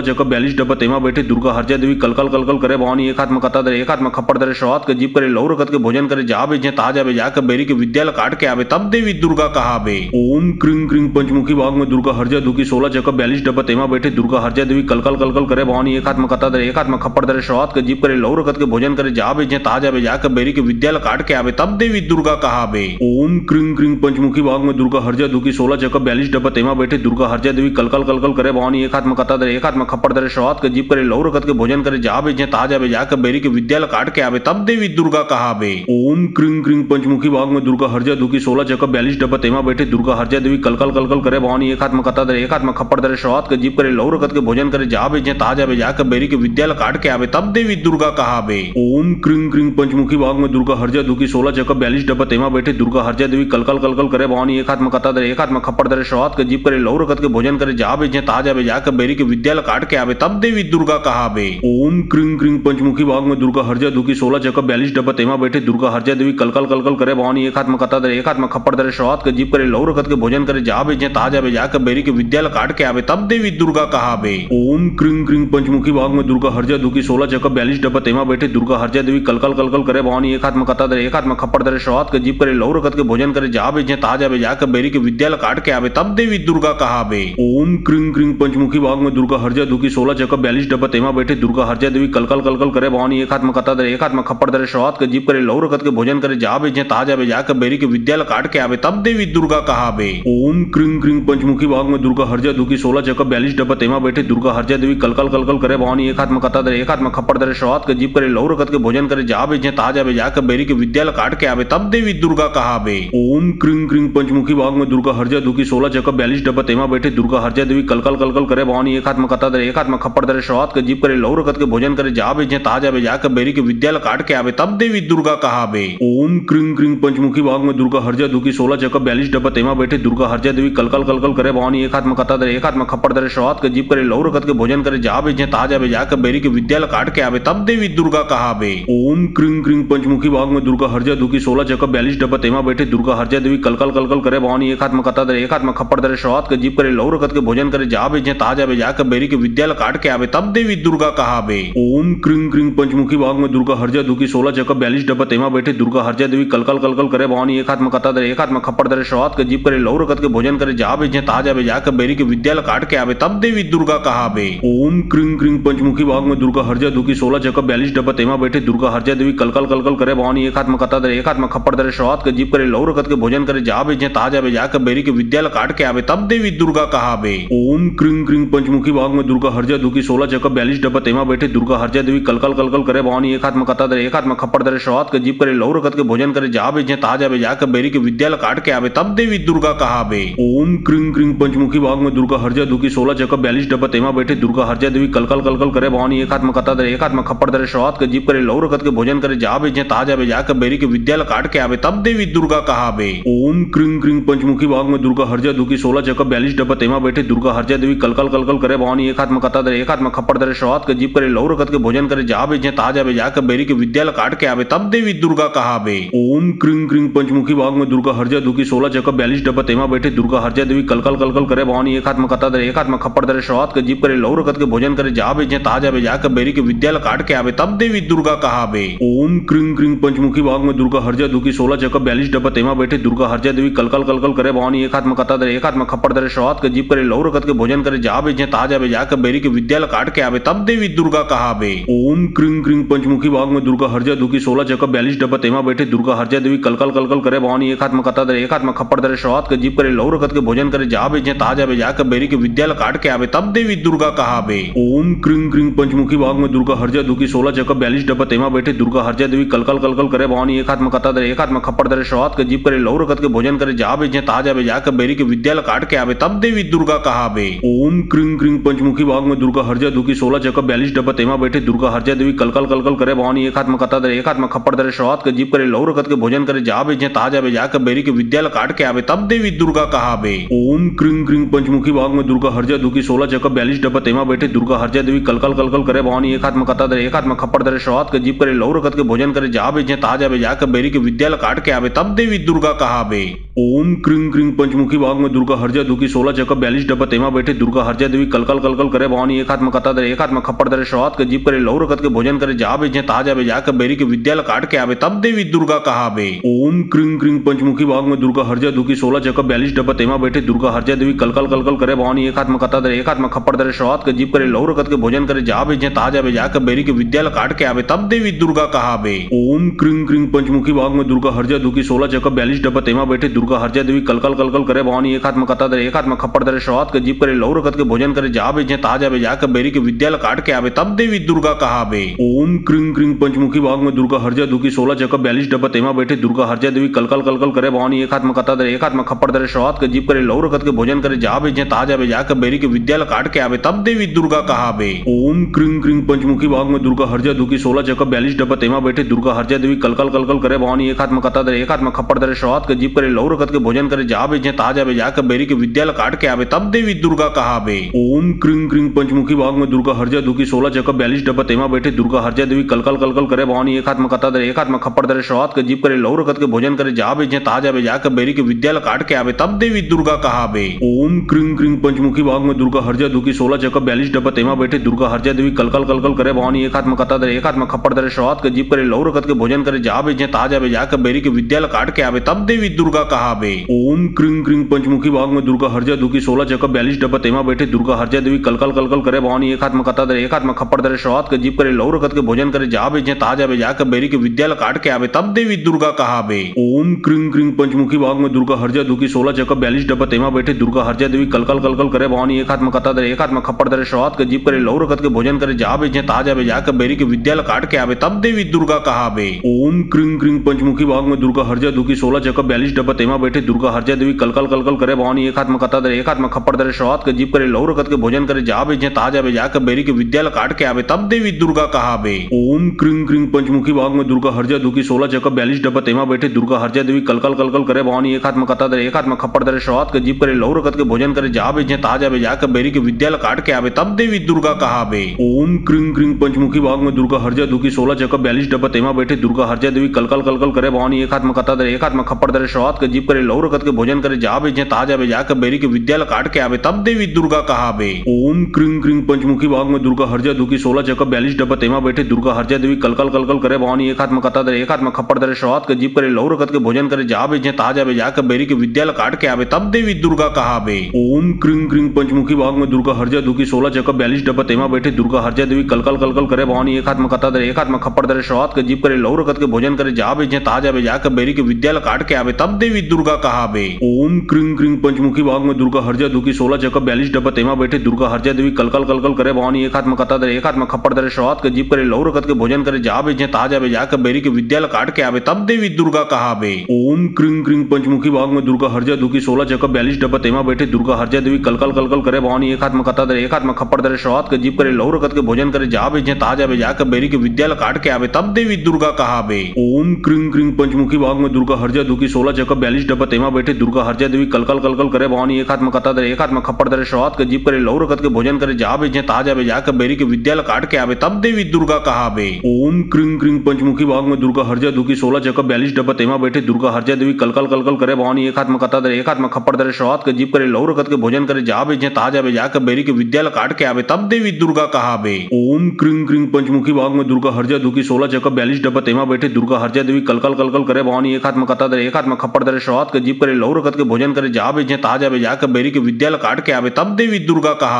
चक 42 डब्बा तेमा बैठे दुर्गा हरजा देवी कलकल कलकल करे भवानी एक हाथ में कता दरे एक हाथ में खप्पर दरे शवात के जीप करे लहू रखत के भोजन करे जा बेचे ताजा बे जाकर बेरी के विद्यालय काट के आवे तब देवी दुर्गा कहावे। ओम क्रीं क्रीं पंचमुखी भाग में दुर्गा हरजा दुखी 16 चक 42 डब्बा तेमा बैठे दुर्गा हरजा देवी कलकल कलकल करे भवानी एक हाथ में कता दरे एक हाथ में खप्पर दरे शवात के जीप करे लहू रखत के भोजन करे जा बेचे ताजा बे जाकर बेरी के विद्यालय काट के आवे तब देवी दुर्गा कहावे। ओम क्रीं क्रीं पंचमुखी भाग में दुर्गा हरजा दुखी 16 चक 42 डब्बा तेमा बैठे दुर्गा हरजा देवी कलकल कलकल करे भवानी एक हाथ में कता दरे एक हाथ में खप्पर दरे शवात के जीप करे लहू रखत के भोजन करे जा बेचे ताजा बे जाकर बेरी के विद्यालय काट के आवे तब देवी दुर्गा कहावे। ओम क्रीं क्रीं पंचमुखी भाग में दुर्गा हरजा दुखी 16 चक 42 डब्बा तेमा बैठे दुर्गा हरजा देवी कलकल कलकल करे भवानी एक हाथ में कता दरे एक हाथ में खप्पर दरे शवात के जीप करे लहू रखत के भोजन करे जा बेचे ताजा बे जाकर बेरी के विद्यालय काट के आवे तब देवी दुर्गा कहावे। ओम क्रीं क्रीं पंचमुखी भाग में दुर्गा हरजा दुखी 16 चक 42 डब्बा तेमा बैठे दुर्गा हरजा देवी कलकल कलकल करे भवानी एक हाथ में कता दरे एक हाथ में खप्पर दरे शवात के जीप करे लहू रखत के भोजन करे जा बेचे ताजा बे जाकर बेरी के विद्यालय काट के आवे तब देवी दुर्गा कहावे। ओम क्रीं क्रीं पंचमुखी भाग में दुर्गा हरजा दुखी 16 चक 42 डब्बा तेमा बैठे दुर्गा हरजा देवी कलकल कलकल करे भवानी एक हाथ में कता दरे एक हाथ में खप्पर दरे शवात के जीप करे लहू रखत के भोजन करे जा बेचे ताजा बे जाकर बेरी के विद्यालय काट के आवे तब देवी दुर्गा कहावे। ओम क्रीं क्रीं पंचमुखी भाग में दुर्गा हरजा दुखी 16 चक 42 डब्बा तेमा बैठे दुर्गा हरजा देवी कलकल कलकल करे भवानी एक हाथ में कता दरे एक हाथ में खप्पर दरे शवात के जीप करे लहू रखत के भोजन करे जा बेचे ताजा बे जाकर बेरी के विद्यालय काट के आवे तब देवी दुर्गा कहावे। ओम क्रीं क्रीं पंचमुखी भाग में दुर्गा हरजा दुखी 16 चक 42 डब्बा तेमा बैठे दुर्गा हरजा देवी कलकल कलकल करे भवानी एक हाथ में कता दरे एक हाथ में खप्पर दरे शवात के जीप करे लहू रखत के भोजन करे जा बेचे ताजा बे जाकर बेरी के विद्यालय काट के आवे तब देवी दुर्गा कहावे। ओम क्रीं क्रीं पंचमुखी भाग में दुर्गा हरजा दुखी 16 चक 42 डब्बा तेमा बैठे दुर्गा हरजा देवी कलकल कलकल करे भवानी एक हाथ में कता दरे एक हाथ में खप्पर दरे शवात के जीप करे लहू रखत के भोजन करे जा बेचे ताजा बे जाकर बेरी के विद्यालय काट के आवे तब देवी दुर्गा कहावे। ओम क्रीं क्रीं पंचमुखी भाग में दुर्गा हरजा दुखी 16 चक 42 डब्बा तेमा बैठे दुर्गा हरजा देवी कलकल कलकल करे भवानी एक हाथ में कता दरे एक हाथ में खप्पर दरे शवात के जीप करे लहू रखत के भोजन करे जा बेचे ताजा बे जाकर बेरी के विद्यालय काट के आवे तब देवी दुर्गा कहावे। ओम क्रीं क्रीं पंचमुखी भाग में दुर्गा हरजा दुखी 16 चक 42 डब्बा तेमा बैठे दुर्गा हरजा देवी कलकल कलकल करे भवानी एक हाथ में कता दरे एक हाथ में खप्पर दरे शवात के जीप करे लहू रखत के भोजन करे जा बेचे ताजा बे जाकर बेरी के विद्यालय काट के आवे तब देवी दुर्गा कहावे। ओम क्रीं क्रीं पंचमुखी भाग में दुर्गा हरजा दुखी 16 चक 42 डब्बा तेमा बैठे दुर्गा हरजा देवी कलकल कलकल करे भवानी एक हाथ में कता दरे एक हाथ में खप्पर दरे शवात के जीप करे लहू रखत के भोजन करे जा बेचे ताजा बे जाकर बेरी के विद्यालय काट के आवे तब देवी दुर्गा कहावे। ओम क्रीं क्रीं पंचमुखी भाग में दुर्गा हरजा दुखी 16 चक 42 डब्बा तेमा बैठे दुर्गा हरजा देवी कलकल कलकल करे भवानी एक हाथ में कता दरे एक हाथ में खप्पर दरे शवात के जीप करे लहू रखत के भोजन करे जा बेचे ताजा बे जाकर बेरी के विद्यालय काट के आवे तब देवी दुर्गा कहावे। ओम क्रीं क्रीं पंचमुखी भाग में दुर्गा हरजा दुखी 16 चक 42 डब्बा तेमा बैठे दुर्गा हरजा देवी कलकल कलकल करे भवानी एक हाथ में कता दरे एक हाथ में खप्पर दरे शवात के जीप करे लहू रखत के भोजन करे जा बेचे ताजा बे जाकर बेरी के विद्यालय काट के आवे तब देवी दुर्गा कहावे। ओम क्रीं क्रीं पंचमुखी भाग में दुर्गा हरजा दुखी 16 चक 42 डब्बा तेमा बैठे दुर्गा हरजा देवी कलकल कलकल करे भवानी एक हाथ में कता दरे एक हाथ में खप्पर दरे शुरुआत के जीप करे लहू रखत के भोजन करे जा बेचे ताजा बेजा के बेरी के विद्यालय काट के आवे तब देवी दुर्गा कहावे। ओम क्रिंग क्रिंग पंचमुखी भाग में दुर्गा हरजा दुखी 16 चक्कर 42 डब्बा तेमा बैठे दुर्गा हरजा देवी कलकल कलकल करे भवानी एक हाथ में कता दरे एक हाथ में खप्पर दरे शुरुआत के जीप करे लहू रखत के भोजन करे जा बेचे ताजा बेजा के बेरी के विद्यालय काट के आवे तब देवी दुर्गा कहावे। ओम क्रिंग क्रिंग पंचमुखी भाग में दुर्गा हरजा दुखी 16 चक्कर 42 डब्बा तेमा बैठे दुर्गा हरजा देवी कलकल कलकल करे भवानी एक हाथ में कता दरे एक हाथ में खप्पर दरे शुरुआत के जीप करे लहू रखत के भोजन करे जा बेचे ताजा बेजा के बेरी के विद्यालय काट के आवे तब देवी दुर्गा कहावे। ओम क्रिंग क्रिंग पंचमुखी भाग में दुर्गा हरजा दुखी 16 चक्कर 42 डब्बा तेमा बैठे दुर्गा हरजा देवी कलकल कलकल करे भवानी एक हाथ में कता दरे एक हाथ में खप्पर दरे शुरुआत के जीप करे लहू रखत के भोजन करे जा बेचे ताजा बेजा के बेरी के विद्यालय काट के आवे तब देवी दुर्गा कहावे। ओम क्रिंग क्रिंग पंचमुखी भाग में दुर्गा हरजा दुखी 16 चक्कर 42 डब्बा तेमा बैठे दुर्गा हरजा देवी कलकल कलकल करे भवानी एक हाथ में कता दरे एक हाथ में खप्पर दरे शुरुआत के जीप करे लहू रखत के भोजन करे जा बेचे ताजा बेजा के बेरी के विद्यालय काट के आवे तब देवी दुर्गा कहावे। ओम क्रिंग क्रिंग पंचमुखी भाग में दुर्गा हरजा दुखी 16 चक्कर 42 डब्बा तेमा बैठे दुर्गा हरजा देवी कलकल कलकल करे भवानी एक हाथ में कता दरे एक हाथ में खप्पर दरे शुरुआत के जीप करे लहू रखत के भोजन करे जा बेचे ताजा बेजा के बेरी के विद्यालय काट के आवे तब देवी दुर्गा कहावे। ओम क्रिंग क्रिंग पंचमुखी भाग में दुर्गा हरजा दुखी 16 चक्कर 42 डब्बा तेमा बैठे दुर्गा हरजा देवी कलकल कलकल करे भवानी एक हाथ में कता दरे एक हाथ में खप्पर दरे शुरुआत के जीप करे लहू रखत के भोजन करे जा बेचे ताजा बेजा के बेरी के विद्यालय काट के आवे तब देवी दुर्गा कहावे। ओम क्रिंग क्रिंग पंचमुखी भाग में दुर्गा हरजा दुखी 16 चक्कर 42 डब्बा तेमा बैठे दुर्गा हरजा देवी कलकल कलकल करे भवानी एक हाथ में कता दरे एक हाथ में खप्पर दरे शुरुआत के जीप करे लहू रखत के भोजन करे जा बेचे ताजा बेजा के बेरी के विद्यालय काट के आवे तब देवी दुर्गा कहावे। ओम क्रिंग क्रिंग पंचमुखी भाग में दुर्गा हरजा दुखी 16 चक्कर 42 डब्बा तेमा बैठे दुर्गा हरजा देवी कलकल कलकल करे भवानी एक हाथ में कता दरे एक हाथ में खप्पर दरे शुरुआत के जीप करे लहू रखत के भोजन करे जा बेचे ताजा बेजा के बेरी के विद्यालय काट के आवे तब देवी दुर्गा कहावे। ओम क्रिंग क्रिंग पंचमुखी भाग में दुर्गा हरजा दुखी 16 चक्कर 42 डब्बा तेमा बैठे दुर्गा हरजा देवी कलकल कलकल करे भवानी एक हाथ में कता दरे एक हाथ में खप्पर दरे शुरुआत के जीप करे लहू रखत के भोजन करे जा बेचे ताजा बेजा के बेरी के विद्यालय काट के आवे तब देवी दुर्गा कहावे। ओम क्रिंग क्रिंग पंचमुखी भाग में दुर्गा हरजा दुखी 16 चक्कर 42 डब्बा तेमा बैठे दुर्गा हरजा देवी कलकल कलकल करे भवानी एक हाथ में कता दरे एक हाथ में खप्पर दरे शुरुआत के जीप करे लहू रखत के भोजन करे जा बेचे ताजा बेजा के बेरी के विद्यालय काट के आवे तब देवी दुर्गा कहावे। ओम क्रिंग क्रिंग पंचमुखी भाग में दुर्गा हरजा दुखी 16 चक्कर 42 डब्बा तेमा बैठे दुर्गा हरजा देवी कलकल कलकल करे भवानी एक हाथ में कता दरे एक हाथ में खप्पर दरे शुरुआत के जीप करे लहू रखत के भोजन करे जा बेचे ताजा बेजा के बेरी के विद्यालय काट के आवे तब देवी दुर्गा कहावे। ओम क्रिंग क्रिंग पंचमुखी भाग में दुर्गा हरजा दुखी 16 चक्कर 42 डब्बा तेमा बैठे दुर्गा हरजा देवी कलकल कलकल करे भवानी एक हाथ में कता दरे एक हाथ में खप्पर दरे शुरुआत के जीप करे लहू रखत के भोजन करे जा बेचे ताजा बेजा के बेरी के विद्यालय काट के आवे तब देवी दुर्गा कहावे। ओम क्रिंग क्रिंग पंचमुखी भाग में दुर्गा हरजा दुखी 16 चक्कर 42 डब्बा तेमा बैठे दुर्गा हरजा देवी कलकल कलकल करे भवानी एक हाथ में कता दरे एक हाथ में खप्पर दरे शुरुआत के जीप करे लहू रखत के भोजन करे जा बेचे ताजा बेजा के बेरी के विद्यालय काट के आवे तब देवी दुर्गा कहावे। ओम क्रिंग क्रिंग पंचमुखी भाग में दुर्गा हरजा दुखी 16 चक्कर 42 डब्बा तेमा बैठे दुर्गा हरजा देवी कलकल कलकल करे भवानी एक हाथ में कता दरे एक हाथ में खप्पर दरे शुरुआत के जीप करे लहू रखत के भोजन करे जा बेचे ताजा बेजा के बेरी के विद्यालय काट के आवे तब देवी दुर्गा कहावे। ओम क्रिंग क्रिंग पंचमुखी भाग में दुर्गा हरजा दुखी 16 चक्कर 42 डब्बा तेमा बैठे दुर्गा हरजा देवी कलकल कलकल करे भवानी एक हाथ में कता दरे एक हाथ में खप्पर दरे शुरुआत के जीप करे लहू रखत के भोजन करे जा बेचे ताजा बेजा के बेरी के विद्यालय काट के आवे तब देवी दुर्गा कहावे। ओम क्रिंग क्रिंग पंचमुखी भाग में दुर्गा हरजा दुखी 16 चक्कर 42 डब्बा तेमा बैठे दुर्गा हरजा देवी कलकल कलकल करे भवानी एक हाथ में कता दरे एक हाथ में खप्पर दरे शुरुआत के जीप करे लहू रखत के भोजन करे जा बेचे ताजा बेजा के बेरी के विद्यालय काट के आवे तब देवी दुर्गा कहावे। ओम क्रिंग क्रिंग पंचमुखी भाग में दुर्गा हरजा दुखी 16 चक्कर 42 डब्बा तेमा बैठे दुर्गा हरजा देवी कलकल कलकल करे भवानी एक हाथ में कता दरे एक हाथ में खप्पर दरे शुरुआत के जीप करे लहू रखत के भोजन करे जा बेचे ताजा बेजा के बेरी के विद्यालय काट के आवे तब देवी दुर्गा कहावे। ओम क्रिंग क्रिंग पंचमुखी भाग में दुर्गा हरजा दुखी 16 चक्कर 42 डब्बा तेमा बैठे दुर्गा हरजा देवी कलकल कलकल करे भवानी एक हाथ में कता दरे एक हाथ में खप्पर दरे शुरुआत के जीप करे लहू रखत के भोजन करे जा बेचे ताजा बेजा के बेरी के विद्यालय काट के आवे तब देवी दुर्गा कहावे। ओम क्रिंग क्रिंग पंचमुखी भाग में दुर्गा हरजा दुखी 16 चक्कर 42 डब्बा तेमा बैठे दुर्गा हरजा देवी कलकल कलकल करे भवानी एक हाथ में कता दरे एक हाथ में खप्पर दरे शुरुआत के जीप करे लहू रखत के भोजन करे जा बेचे ताजा बेजा के बेरी के विद्यालय काट के आवे तब देवी दुर्गा कहावे। ओम क्रिंग क्रिंग पंचमुखी भाग में दुर्गा हरजा दुखी 16 चक्कर 42 डब्बा तेमा बैठे दुर्गा हरजा देवी कलकल कलकल करे भवानी एक हाथ में कता दरे एक हाथ में खप्पर दरे शुरुआत के जीप करे लहू रखत के भोजन करे जा बेचे ताजा बेजा के बेरी के विद्यालय काट के आवे तब देवी दुर्गा कहावे। ओम क्रिंग क्रिंग पंचमुखी भाग में दुर्गा हरजा दुखी 16 चक्कर 42 डब्बा तेमा बैठे दुर्गा हरजा देवी कलकल कलकल करे भवानी एक हाथ में कता दरे एक हाथ में खप्पर दरे शुरुआत के जीप करे लहू रखत के भोजन करे जा बेचे ताजा बेजा के बेरी के विद्यालय काट के आवे तब देवी दुर्गा कहावे। ओम क्रिंग क्रिंग पंचमुखी भाग में दुर्गा हरजा दुखी 16 चक्कर 42 डब्बा तेमा बैठे दुर्गा हरजा देवी कलकल कलकल करे भवानी एक हाथ में कता दरे एक हाथ में खप्पर दरे शुरुआत के जीप करे लहू रखत के भोजन करे जा बेचे ताजा बेजा के बेरी के विद्यालय काट के आवे तब देवी दुर्गा कहावे। ओम क्रिंग क्रिंग पंचमुखी भाग में दुर्गा हरजा दुखी 16 चक्कर 42 डब्बा तेमा बैठे दुर्गा हरजा देवी कलकल कलकल करे भवानी एक हाथ में कता दरे एक हाथ में खप्पर दरे शुरुआत के जीव करे लहू रखत के भोजन करे जा बेजे ताजा बेजा के बेरी के विद्या काट के आवे तब देवी दुर्गा कहावे। ओम क्रिंग क्रिंग पंचमुखी भाग में दुर्गा हरजा दुखी 16 चक्कर 42 डब्बा तेमा बैठे दुर्गा हरजा देवी कलकल कलकल करे भवानी एक हाथ में कता दरे एक हाथ में खप्पर दरे शुरुआत के जीव करे लहू रखत के भोजन करे जा बेजे ताजा बेजा के बेरी के विद्या काट के आवे तब देवी दुर्गा कहावे। ओम क्रिंग क्रिंग पंचमुखी भाग में दुर्गा हरजा दुखी 16 चक्कर 42 डब्बा तेमा बैठे दुर्गा हरजा देवी कलकल कलकल करे भवानी एक हाथ में कता दरे एक हाथ में खप्पर दरे शुरुआत के जीव करे लहू रखत के भोजन करे जा बेजे ताजा बेजा के बेरी के विद्या काट के आवे तब देवी दुर्गा कहावे। ओम क्रिंग क्रिंग पंचमुखी भाग में दुर्गा हरजा दुखी 16 चक्कर 42 डब्बा तेमा बैठे दुर्गा हरजा देवी कलकल कलकल करे भवानी एक हाथ में कता दरे एक हाथ में खप्पर दरे शुरुआत के जीव करे लहू रखत के भोजन करे जा बेजे ताजा बेजा के बेरी के विद्या काट के आवे तब देवी दुर्गा कहावे। ओम क्रिंग क्रिंग पंचमुखी भाग में दुर्गा हरजा दुखी 16 चक्कर 42 डब्बा तेमा बैठे दुर्गा हरजा देवी कलकल कलकल करे भवानी एक हाथ में कता दरे एक हाथ में खप्पर दरे शुरुआत के जीव करे लहू रखत के भोजन करे जा बेजे ताजा बेजा के बेरी के विद्या काट के आवे तब देवी दुर्गा कहावे।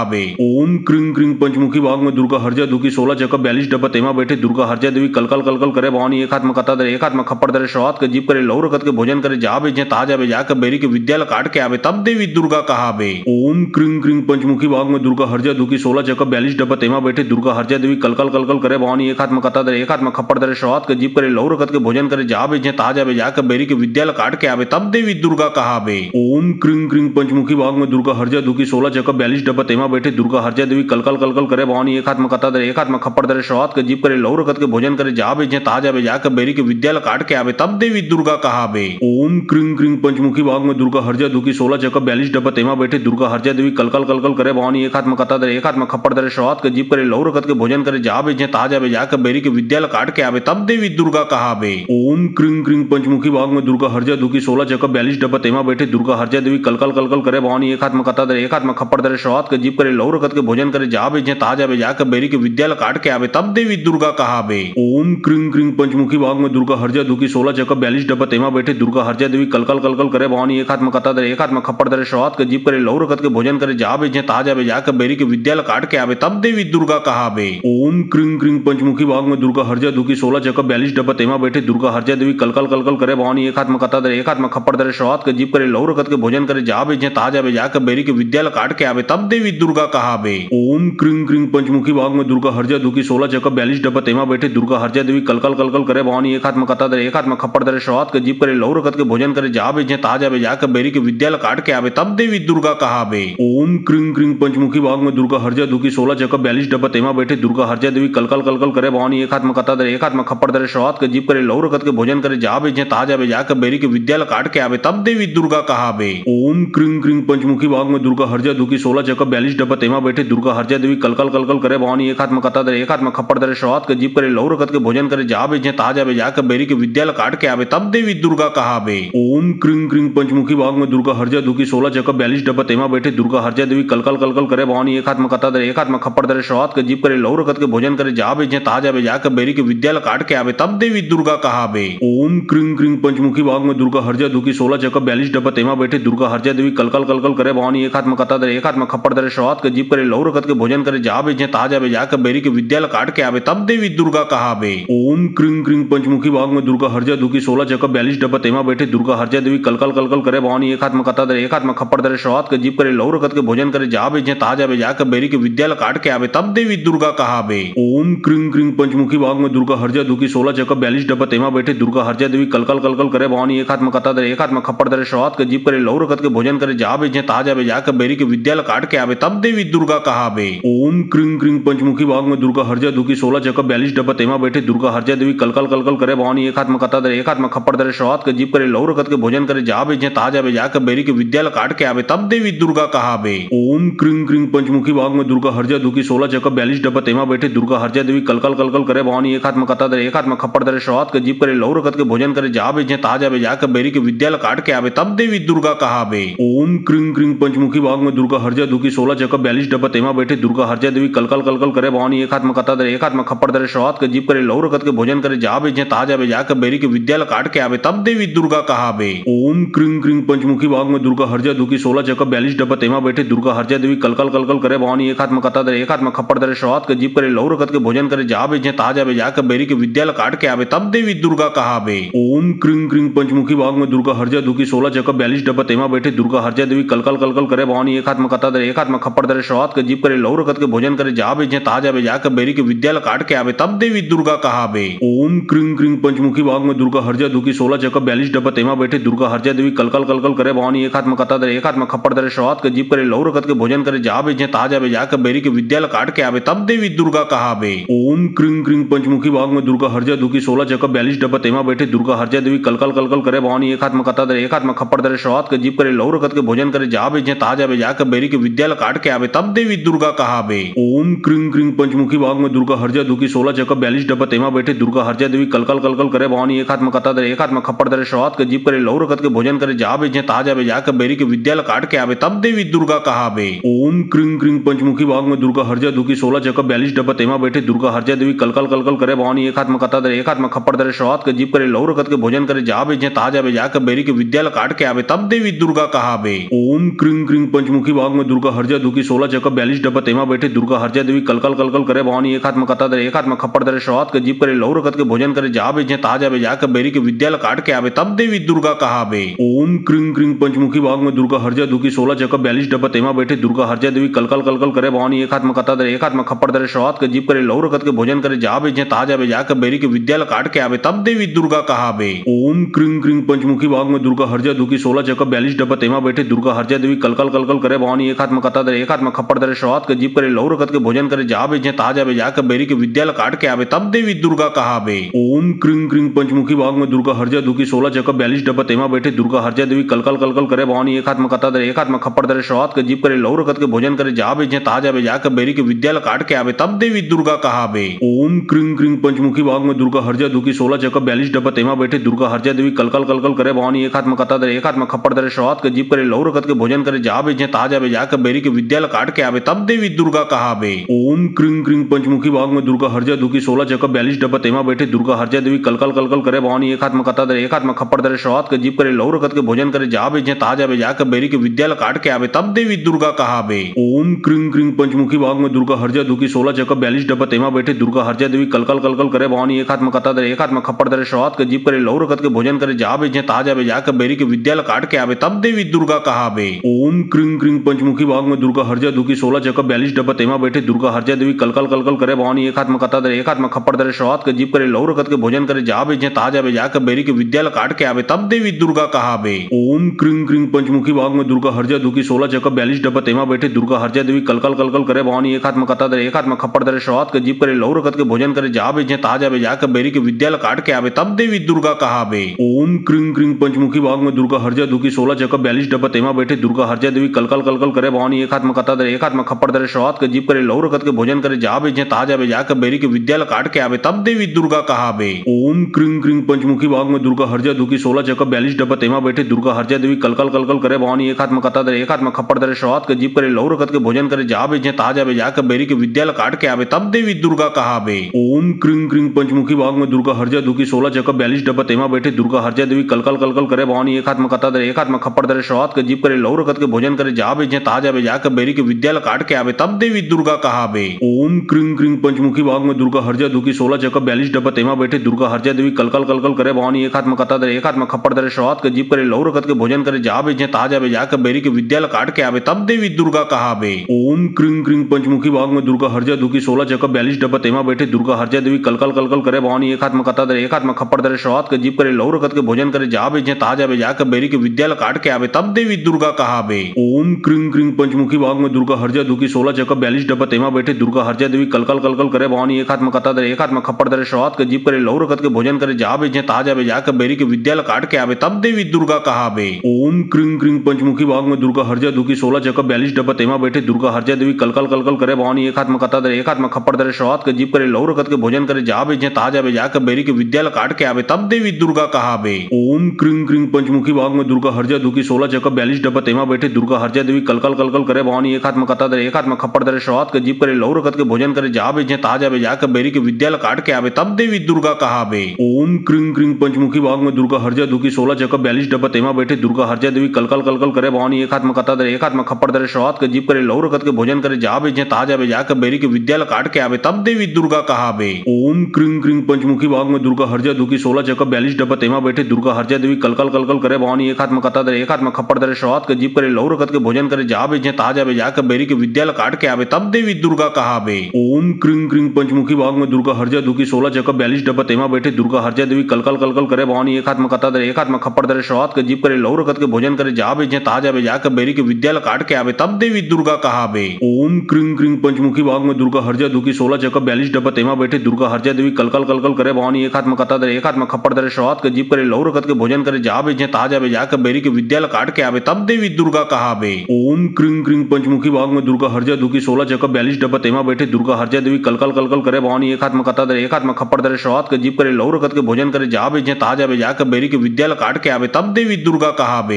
ओम क्रिंग क्रिंग पंचमुखी भाग में दुर्गा हरजा दुखी 16 चक्कर 42 डब्बा तेमा बैठे दुर्गा हरजा देवी कलकल कलकल करे भवानी एक हाथ में कता दरे एक हाथ में खप्पर दरे शुरुआत के जीव करे लहू रखत के भोजन करे जा बेजे ताजा बेजा के बेरी के विद्या काट के आवे तब देवी दुर्गा कहावे। ओम क्रिंग क्रिंग पंचमुखी भाग में दुर्गा हरजा दुखी 16 चक्कर 42 डब्बा तेमा बैठे दुर्गा हरजा देवी कलकल कलकल करे भवानी एक हाथ में कता दरे एक हाथ में खप्पर दरे शुरुआत के जीव करे लहू रखत के भोजन करे जा बेजे ताजा बेजा के बेरी के विद्या काट के आवे तब देवी दुर्गा कहावे। ओम क्रिंग क्रिंग पंचमुखी भाग में दुर्गा हरजा दुखी 16 चक्कर 42 डब्बा तेमा बैठे दुर्गा हरजा देवी कलकल कलकल करे भवानी एक हाथ में कता दरे एक हाथ में खप्पर दरे शुरुआत के जीव करे लहू रखत के भोजन करे जा बेजे ताजा बेजा के बेरी के विद्या काट के आवे तब देवी दुर्गा कहावे। ओम क्रिंग क्रिंग पंचमुखी भाग में दुर्गा हरजा दुखी 16 चक्कर 42 डब्बा तेमा बैठे दुर्गा हरजा देवी कलकल कलकल करे भवानी एक हाथ में कता दरे एक हाथ में खप्पर दरे शुरुआत के जीव करे लहू रखत के भोजन करे जा बेजे ताजा बेजा के बेरी के विद्या काट के आवे तब देवी दुर्गा कहावे। ओम क्रिंग क्रिंग पंचमुखी भाग में दुर्गा हरजा दुखी 16 चक्कर 42 डब्बा तेमा बैठे दुर्गा हरजा देवी कलकल कलकल करे भवानी एक हाथ में कता दरे एक हाथ में खप्पर दरे शुरुआत के जीव करे लहू रखत के भोजन करे जा बेजे ताजा बेजा के बेरी के विद्या काट के आवे तब देवी दुर्गा कहावे। ओम क्रिंग क्रिंग पंचमुखी भाग में दुर्गा हरजा दुखी 16 चक्कर 42 डब्बा तेमा बैठे दुर्गा हरजा देवी कलकल कलकल करे भवानी एक हाथ में कता दरे एक हाथ में खप्पर दरे शुरुआत के जीव करे लहू रखत के भोजन करे जा बेजे ताजा बेजा के बेरी के विद्या काट के आवे तब देवी दुर्गा कहावे। ओम क्रिंग क्रिंग पंचमुखी भाग में दुर्गा हरजा दुखी 16 चक्कर 42 डब्बा तेमा बैठे दुर्गा हरजा देवी कलकल कलकल करे भवानी एक हाथ में कता दरे एक हाथ में खप्पर दरे शुरुआत के जीव करे लहू रखत के भोजन करे जा बेजे ताजा बेजा के बेरी के विद्या काट के आवे तब देवी दुर्गा कहावे। ओम क्रिंग क्रिंग पंचमुखी भाग में दुर्गा हरजा दुखी 16 चक्कर 42 डब्बा तेमा बैठे दुर्गा हरजा देवी कलकल कलकल करे भवानी एक हाथ में कता दरे एक हाथ में खप्पर दरे शुरुआत के जीव करे लहू रखत के भोजन करे जा बेजे ताजा बेजा के बेरी के विद्या काट के आवे तब देवी दुर्गा कहावे। ओम क्रिंग क्रिंग पंचमुखी भाग में दुर्गा हरजा दुखी 16 चक्कर 42 डब्बा तेमा बैठे दुर्गा हरजा देवी कलकल कलकल करे भवानी एक हाथ में कता दरे एक हाथ में खप्पर दरे शुरुआत के जीव करे लहू रखत के भोजन करे जा बेजे ताजा बेजा के बेरी के विद्या काट के आवे तब देवी दुर्गा कहावे। ओम क्रिंग क्रिंग पंचमुखी भाग में दुर्गा हरजा दुखी 16 चक्कर 42 डब्बा तेमा बैठे दुर्गा हरजा देवी कलकल कलकल करे भवानी एक हाथ में कता दरे एक हाथ में खप्पर दरे शुरुआत के जीव करे लहू रखत के भोजन करे जा बेजे ताजा बेजा के बेरी के विद्या काट के आवे तब देवी दुर्गा कहावे। ओम क्रिंग क्रिंग पंचमुखी भाग में दुर्गा हरजा दुखी 16 चक्कर 42 डब्बा तेमा बैठे दुर्गा हरजा देवी कलकल कलकल करे भवानी एक हाथ में कता दरे एक हाथ में खप्पर दरे शुरुआत के जीव करे लहू रखत के भोजन करे जा बेजे ताजा बेजा के बेरी के विद्या काट के आवे तब देवी दुर्गा कहावे। ओम क्रिंग क्रिंग पंचमुखी भाग में दुर्गा हरजा दुखी 16 चक्कर 42 डब्बा तेमा बैठे दुर्गा हरजा देवी कलकल कलकल करे भवानी एक हाथ में कता दरे एक हाथ में खप्पर दरे शुरुआत के जीव करे लहू रखत के भोजन करे जा बेजे ताजा बेजा के बेरी के विद्या काट के आवे तब देवी दुर्गा कहावे। ओम क्रिंग क्रिंग पंचमुखी भाग में दुर्गा हरजा दुखी 16 चक्कर 42 डब्बा तेमा बैठे दुर्गा हरजा देवी कलकल कलकल करे भवानी एक हाथ में कता दरे एक हाथ में खप्पर दरे शुरुआत के जीव करे लहू रखत के भोजन करे जा बेजे ताजा बेजा के बेरी के विद्या काट के आवे तब देवी दुर्गा कहावे। ओम क्रिंग क्रिंग पंचमुखी भाग में दुर्गा हरजा दुखी 16 चक्कर 42 डब्बा तेमा बैठे दुर्गा हरजा देवी कलकल कलकल करे भवानी एक हाथ में कता दरे एक हाथ में खप्पर दरे शुरुआत के जीव करे लहू रखत के भोजन करे जा बेजे ताजा बेजा के बेरी के विद्या काट के आवे तब देवी दुर्गा कहावे। ओम क्रिंग क्रिंग पंचमुखी भाग में दुर्गा हरजा दुखी 16 चक्कर 42 डब्बा तेमा बैठे दुर्गा हरजा देवी कलकल कलकल करे भवानी एक हाथ में कता दरे एक हाथ में खप्पर दरे शुरुआत के जीव करे लहू रखत के भोजन करे जा बेजे ताजा बेजा के बेरी के विद्या काट के आवे तब देवी दुर्गा कहावे। ओम क्रिंग क्रिंग पंचमुखी भाग में दुर्गा हरजा दुखी 16 चक्कर 42 डब्बा तेमा बैठे दुर्गा हरजा देवी कलकल कलकल करे भवानी एक हाथ में कता दरे एक हाथ में खप्पर दरे शुरुआत के जीव करे लहू रखत के भोजन करे जा बेजे ताजा बेजा के बेरी के विद्या काट के आवे तब देवी दुर्गा कहावे। ओम क्रिंग क्रिंग पंचमुखी भाग में दुर्गा हरजा दुखी 16 चक्कर 42 डब्बा तेमा बैठे दुर्गा हरजा देवी कलकल कलकल करे भवानी एक हाथ में कता दरे एक हाथ में खप्पर दरे शुरुआत के जीव करे लहू रखत के भोजन करे जा बेजे ताजा बेजा के बेरी के विद्या काट के आवे तब देवी दुर्गा कहावे। ओम क्रिंग क्रिंग पंचमुखी भाग में दुर्गा हरजा दुखी 16 चक्कर 42 डब्बा तेमा बैठे दुर्गा हरजा देवी कलकल कलकल करे भवानी एक हाथ में कता दरे एक हाथ में खप्पर दरे शुरुआत के जीव करे लहू रखत के भोजन करे जा बेजे ताजा बेजा के बेरी के विद्या काट के आवे तब देवी दुर्गा कहावे। ओम क्रिंग क्रिंग पंचमुखी भाग में दुर्गा हरजा दुखी 16 चक्कर 42 डब्बा तेमा बैठे दुर्गा हरजा देवी कलकल कलकल करे भवानी एक हाथ में कता दरे एक हाथ में खप्पर दरे शुरुआत के जीव करे लहू रखत के भोजन करे जा बेजे ताजा बेजा जाकर बेरी के विद्यालय काट के आवे तब देवी दुर्गा कहावे। ओम क्रिंग क्रिंग पंचमुखी भाग में दुर्गा हरजा दुखी 16 चक्कर 42 डब्बा तेमा बैठे दुर्गा हरजा देवी कलकल कलकल करे भवानी एक हाथ में कता दरे एक हाथ में खप्पर दरे शवात के जीप करे लहू रखत के भोजन करे जा बेचे ता जावे जाकर बेरी के विद्यालय काट के आवे तब देवी दुर्गा कहावे। ओम क्रिंग क्रिंग पंचमुखी भाग में दुर्गा हरजा दुखी 16 चक्कर 42 डब्बा तेमा बैठे दुर्गा हरजा देवी कलकल कलकल करे भवानी एक हाथ में कता दरे एक हाथ में खप्पर दरे शवात के जीप करे लहू रखत के भोजन करे जा बेचे ता जावे जाकर बेरी के विद्यालय काट के आवे तब देवी दुर्गा कहावे। ओम क्रिंग क्रिंग पंचमुखी भाग में दुर्गा हरजा दुखी 16 चक्कर 42 डब्बा तेमा बैठे दुर्गा हरजा देवी कलकल कलकल करे भवानी एक हाथ में कता दरे एक हाथ में खप्पर दरे शवात के जीप करे लहू रखत के भोजन करे जा बेचे ता जावे जाकर बेरी के विद्यालय काट के आवे तब देवी दुर्गा कहावे। ओम क्रिंग क्रिंग पंचमुखी भाग में दुर्गा हरजा दुखी 16 चक्कर 42 डब्बा तेमा बैठे दुर्गा हरजा देवी कलकल कलकल करे भवानी एक हाथ में कता दरे एक हाथ में खप्पर दरे शवात के जीप करे लहू रखत के भोजन करे जा बेचे ता जावे जाकर बेरी के विद्यालय काट के आवे तब देवी दुर्गा कहावे। ओम क्रिंग क्रिंग पंचमुखी भाग में दुर्गा हरजा दुखी 16 चक्कर 42 डब्बा तेमा बैठे दुर्गा हरजा देवी कलकल कलकल करे भवानी एक हाथ में कता दरे एक हाथ में खप्पर दरे शवात के जीप करे लहू रखत के भोजन करे जा बेचे ता जावे जाकर बेरी के विद्यालय काट के आवे तब देवी दुर्गा कहावे। ओम क्रिंग क्रिंग पंचमुखी भाग में दुर्गा हरजा दुखी 16 चक्कर 42 डब्बा तेमा बैठे दुर्गा हरजा देवी कलकल कलकल करे भवानी एक हाथ में कता दरे एक हाथ में खप्पर दरे शवात के जीप करे लहू रखत के भोजन करे जा बेचे ता जावे जाकर बेरी के विद्यालय काट के आवे तब देवी दुर्गा कहावे। ओम क्रिंग क्रिंग पंचमुखी भाग में दुर्गा हरजा दुखी 16 चक्कर 42 डब्बा तेमा बैठे दुर्गा हरजा देवी कलकल कलकल करे भवानी एक हाथ में कता दरे एक हाथ में खप्पर दरे शवात के जीप करे लहू रखत के भोजन करे जा बेचे ता जावे जाकर बेरी के विद्यालय काट के आवे तब देवी दुर्गा कहावे। ओम क्रिंग क्रिंग पंचमुखी भाग में दुर्गा हरजा दुखी 16 चक्कर 42 डब्बा तेमा बैठे दुर्गा हरजा देवी कलकल कलकल करे भवानी एक हाथ में कता दरे एक हाथ में खप्पर दरे शवात के जीप करे लहू रखत के भोजन करे जा बेचे ता जावे जाकर बेरी के विद्यालय काट के आवे तब देवी दुर्गा कहावे। ओम क्रिंग क्रिंग पंचमुखी भाग में दुर्गा हरजा दुखी 16 चक्कर 42 डब्बा तेमा बैठे दुर्गा हरजा देवी कलकल कलकल करे भवानी एक हाथ में कता दरे एक हाथ में खप्पर दरे शवात के जीप करे लहू रखत के भोजन करे जा बेचे ता जावे जाकर बेरी के विद्यालय काट के आवे तब देवी दुर्गा कहावे। ओम क्रिंग क्रिंग पंचमुखी भाग में दुर्गा हरजा दुखी 16 चक्कर 42 डब्बा तेमा बैठे दुर्गा हरजा देवी कलकल कलकल करे भवानी एक हाथ में कता दरे एक हाथ में खप्पर दरे शवात के जीप करे लहू रखत के भोजन करे जा बेचे ता जावे जाकर बेरी के विद्यालय काट के आवे तब देवी दुर्गा कहावे। ओम क्रिंग क्रिंग पंचमुखी भाग में दुर्गा हरजा दुखी 16 चक्कर 42 डब्बा तेमा बैठे दुर्गा हरजा देवी कलकल कलकल करे भवानी एक हाथ में कता दरे एक हाथ में खप्पर दरे शवात के जीप करे लहू रखत के भोजन करे जा बेचे ता जावे जाकर बेरी के विद्यालय काट के आवे तब देवी दुर्गा कहावे। ओम क्रिंग क्रिंग पंचमुखी भाग में दुर्गा हरजा दुखी 16 चक्कर 42 डब्बा तेमा बैठे दुर्गा हरजा देवी कलकल कलकल करे भवानी एक हाथ में कता दरे एक हाथ में खप्पर दरे शवात के जीप करे लहू रखत के भोजन करे जा बेचे ता जावे जाकर बेरी के विद्यालय काट के आवे तब देवी दुर्गा कहावे। ओम क्रिंग क्रिंग पंचमुखी भाग में दुर्गा हरजा दुखी 16 चक्कर 42 डब्बा तेमा बैठे दुर्गा हरजा देवी कलकल कलकल करे भवानी एक हाथ में कता दरे एक हाथ में खप्पर दरे शवात के जीप करे लहू रखत के भोजन करे जा बेचे ता जावे जाकर बेरी के विद्यालय काट के आवे तब देवी दुर्गा कहावे। ओम क्रिंग क्रिंग पंचमुखी भाग में दुर्गा हरजा दुखी 16 चक्कर 42 डब्बा तेमा बैठे दुर्गा हरजा देवी कलकल कलकल करे भवानी एक हाथ में कता दरे एक हाथ में खप्पर दरे शवात के जीप करे लहू रखत के भोजन करे जा बेचे ता जावे जाकर बेरी के विद्यालय काट के आवे तब देवी दुर्गा कहावे। ओम क्रिंग क्रिंग पंचमुखी भाग में दुर्गा हरजा दुखी 16 चक्कर 42 डब्बा तेमा बैठे दुर्गा हरजा देवी कलकल कलकल करे भवानी एक हाथ में कता दरे एक हाथ में खप्पर दरे शवात के जीप करे लहू रखत के भोजन करे जा बेचे ता जावे जाकर बेरी के विद्यालय काट के आवे तब देवी दुर्गा कहावे। ओम क्रिंग क्रिंग पंचमुखी भाग में दुर्गा हरजा दुखी 16 चक्कर 42 डब्बा तेमा बैठे दुर्गा हरजा देवी कलकल कलकल करे भवानी एक हाथ में कता दरे एक हाथ में खप्पर दरे शवात के जीप करे लहू रखत के भोजन करे जा बेचे ता जावे जाकर बेरी के विद्यालय काट के आवे तब देवी दुर्गा कहावे। ओम क्रिंग क्रिंग पंचमुखी भाग में दुर्गा हरजा दुखी 16 चक्कर 42 डब्बा तेमा बैठे दुर्गा हरजा देवी कलकल कलकल करे भवानी एक हाथ में कता दरे एक हाथ में खप्पर दरे शवात के जीप करे लहू रखत के भोजन करे जा बेचे ता जावे जाकर बेरी के विद्यालय काट के आवे तब देवी दुर्गा कहावे। ओम क्रिंग क्रिंग पंचमुखी भाग में दुर्गा हरजा दुखी 16 चक्कर 42 डब्बा तेमा बैठे दुर्गा हरजा देवी कलकल कलकल करे भवानी एक हाथ में कता दरे एक हाथ में खप्पर दरे शवात के जीप करे लहू रखत के भोजन करे जा बेचे ता जावे जाकर बेरी के विद्यालय काट के आवे तब देवी दुर्गा कहावे। ओम क्रिंग क्रिंग पंचमुखी भाग में दुर्गा हरजा दुखी 16 चक्कर 42 डब्बा तेमा बैठे दुर्गा हरजा देवी कलकल कलकल करे भवानी एक हाथ में कता दरे एक हाथ में खप्पर दरे शवात के जीप करे लहू रखत के भोजन करे जा बेचे ता जावे जाकर बेरी के विद्यालय काट के आवे तब देवी दुर्गा कहावे। ओम क्रिंग क्रिंग पंचमुखी भाग में दुर्गा हरजा दुखी 16 चक्कर 42 डब्बा तेमा बैठे दुर्गा हरजा देवी कलकल कलकल करे भवानी एक हाथ में कता दरे एक हाथ में खप्पर दरे शवात के जीप करे लहू रखत के भोजन करे जा बेचे ता जावे जाकर बेरी के विद्यालय काट के आवे तब देवी दुर्गा कहावे। ओम क्रिंग क्रिंग पंचमुखी भाग में दुर्गा हरजा दुखी 16 चक्कर 42 डब्बा तेमा बैठे दुर्गा हरजा देवी कलकल कलकल करे भवानी एक हाथ में कता दरे एक हाथ में खप्पर दरे शवात के जीप करे लहू रखत के भोजन करे जा बेचे ता जावे जाकर बेरी के विद्यालय काट के आवे तब देवी दुर्गा कहावे। ओम क्रिंग क्रिंग पंचमुखी भाग में दुर्गा हरजा दुखी 16 चक्कर 42 डब्बा तेमा बैठे दुर्गा हरजा देवी कलकल कलकल करे भवानी एक हाथ में कता दरे एक हाथ में खप्पर दरे शवात के जीप करे लहू रखत के भोजन करे जा बेचे ता जावे जाकर बेरी के विद्यालय काट के आवे तब देवी दुर्गा कहावे। ओम क्रिंग क्रिंग पंचमुखी भाग में दुर्गा हरजा दुखी 16 चक्कर 42 डब्बा तेमा बैठे दुर्गा हरजा देवी कलकल कलकल करे भवानी एक हाथ में कता दरे एक हाथ में खप्पर दरे शवात के जीप करे लहू रखत के भोजन करे जा बेचे ता जावे जाकर बेरी के विद्यालय काट के आवे तब देवी दुर्गा कहावे। कहावे। ओम क्रिंग क्रिंग पंचमुखी भाग में दुर्गा हरजा दुखी 16 चक्का 42 डब्बा तेमा बैठे दुर्गा हरजा देवी कलकल कलकल करे भवानी एक हाथ में कथा दरे एक हाथ में खप्पड़ दरे शुरुआत के जीप करे लहू रखत के भोजन करे जा बेचे ता जावे जाके बेरी के विद्यालय काट के आवे तब देवी दुर्गा कहावे। ओम क्रिंग क्रिंग पंचमुखी भाग में दुर्गा हरजा दुखी 16 चक्का 42 डब्बा तेमा बैठे दुर्गा हरजा देवी कलकल कलकल करे भवानी एक हाथ में कथा दरे एक हाथ में खप्पड़ दरे शुरुआत के जीप करे लहू रखत के भोजन करे जा बेचे ता जावे जाके बेरी के विद्यालय काट के आवे तब देवी दुर्गा कहावे। ओम क्रिंग क्रिंग पंचमुखी भाग में दुर्गा हरजा दुखी 16 चक्का 42 डब्बा तेमा बैठे दुर्गा हरजा देवी कलकल कलकल करे भवानी एक हाथ में कथा दरे एक हाथ में खप्पड़ दरे शुरुआत के जीप करे लहू रखत के भोजन करे जा बेचे ता जावे जाके बेरी के विद्यालय काट के आवे तब देवी दुर्गा कहावे।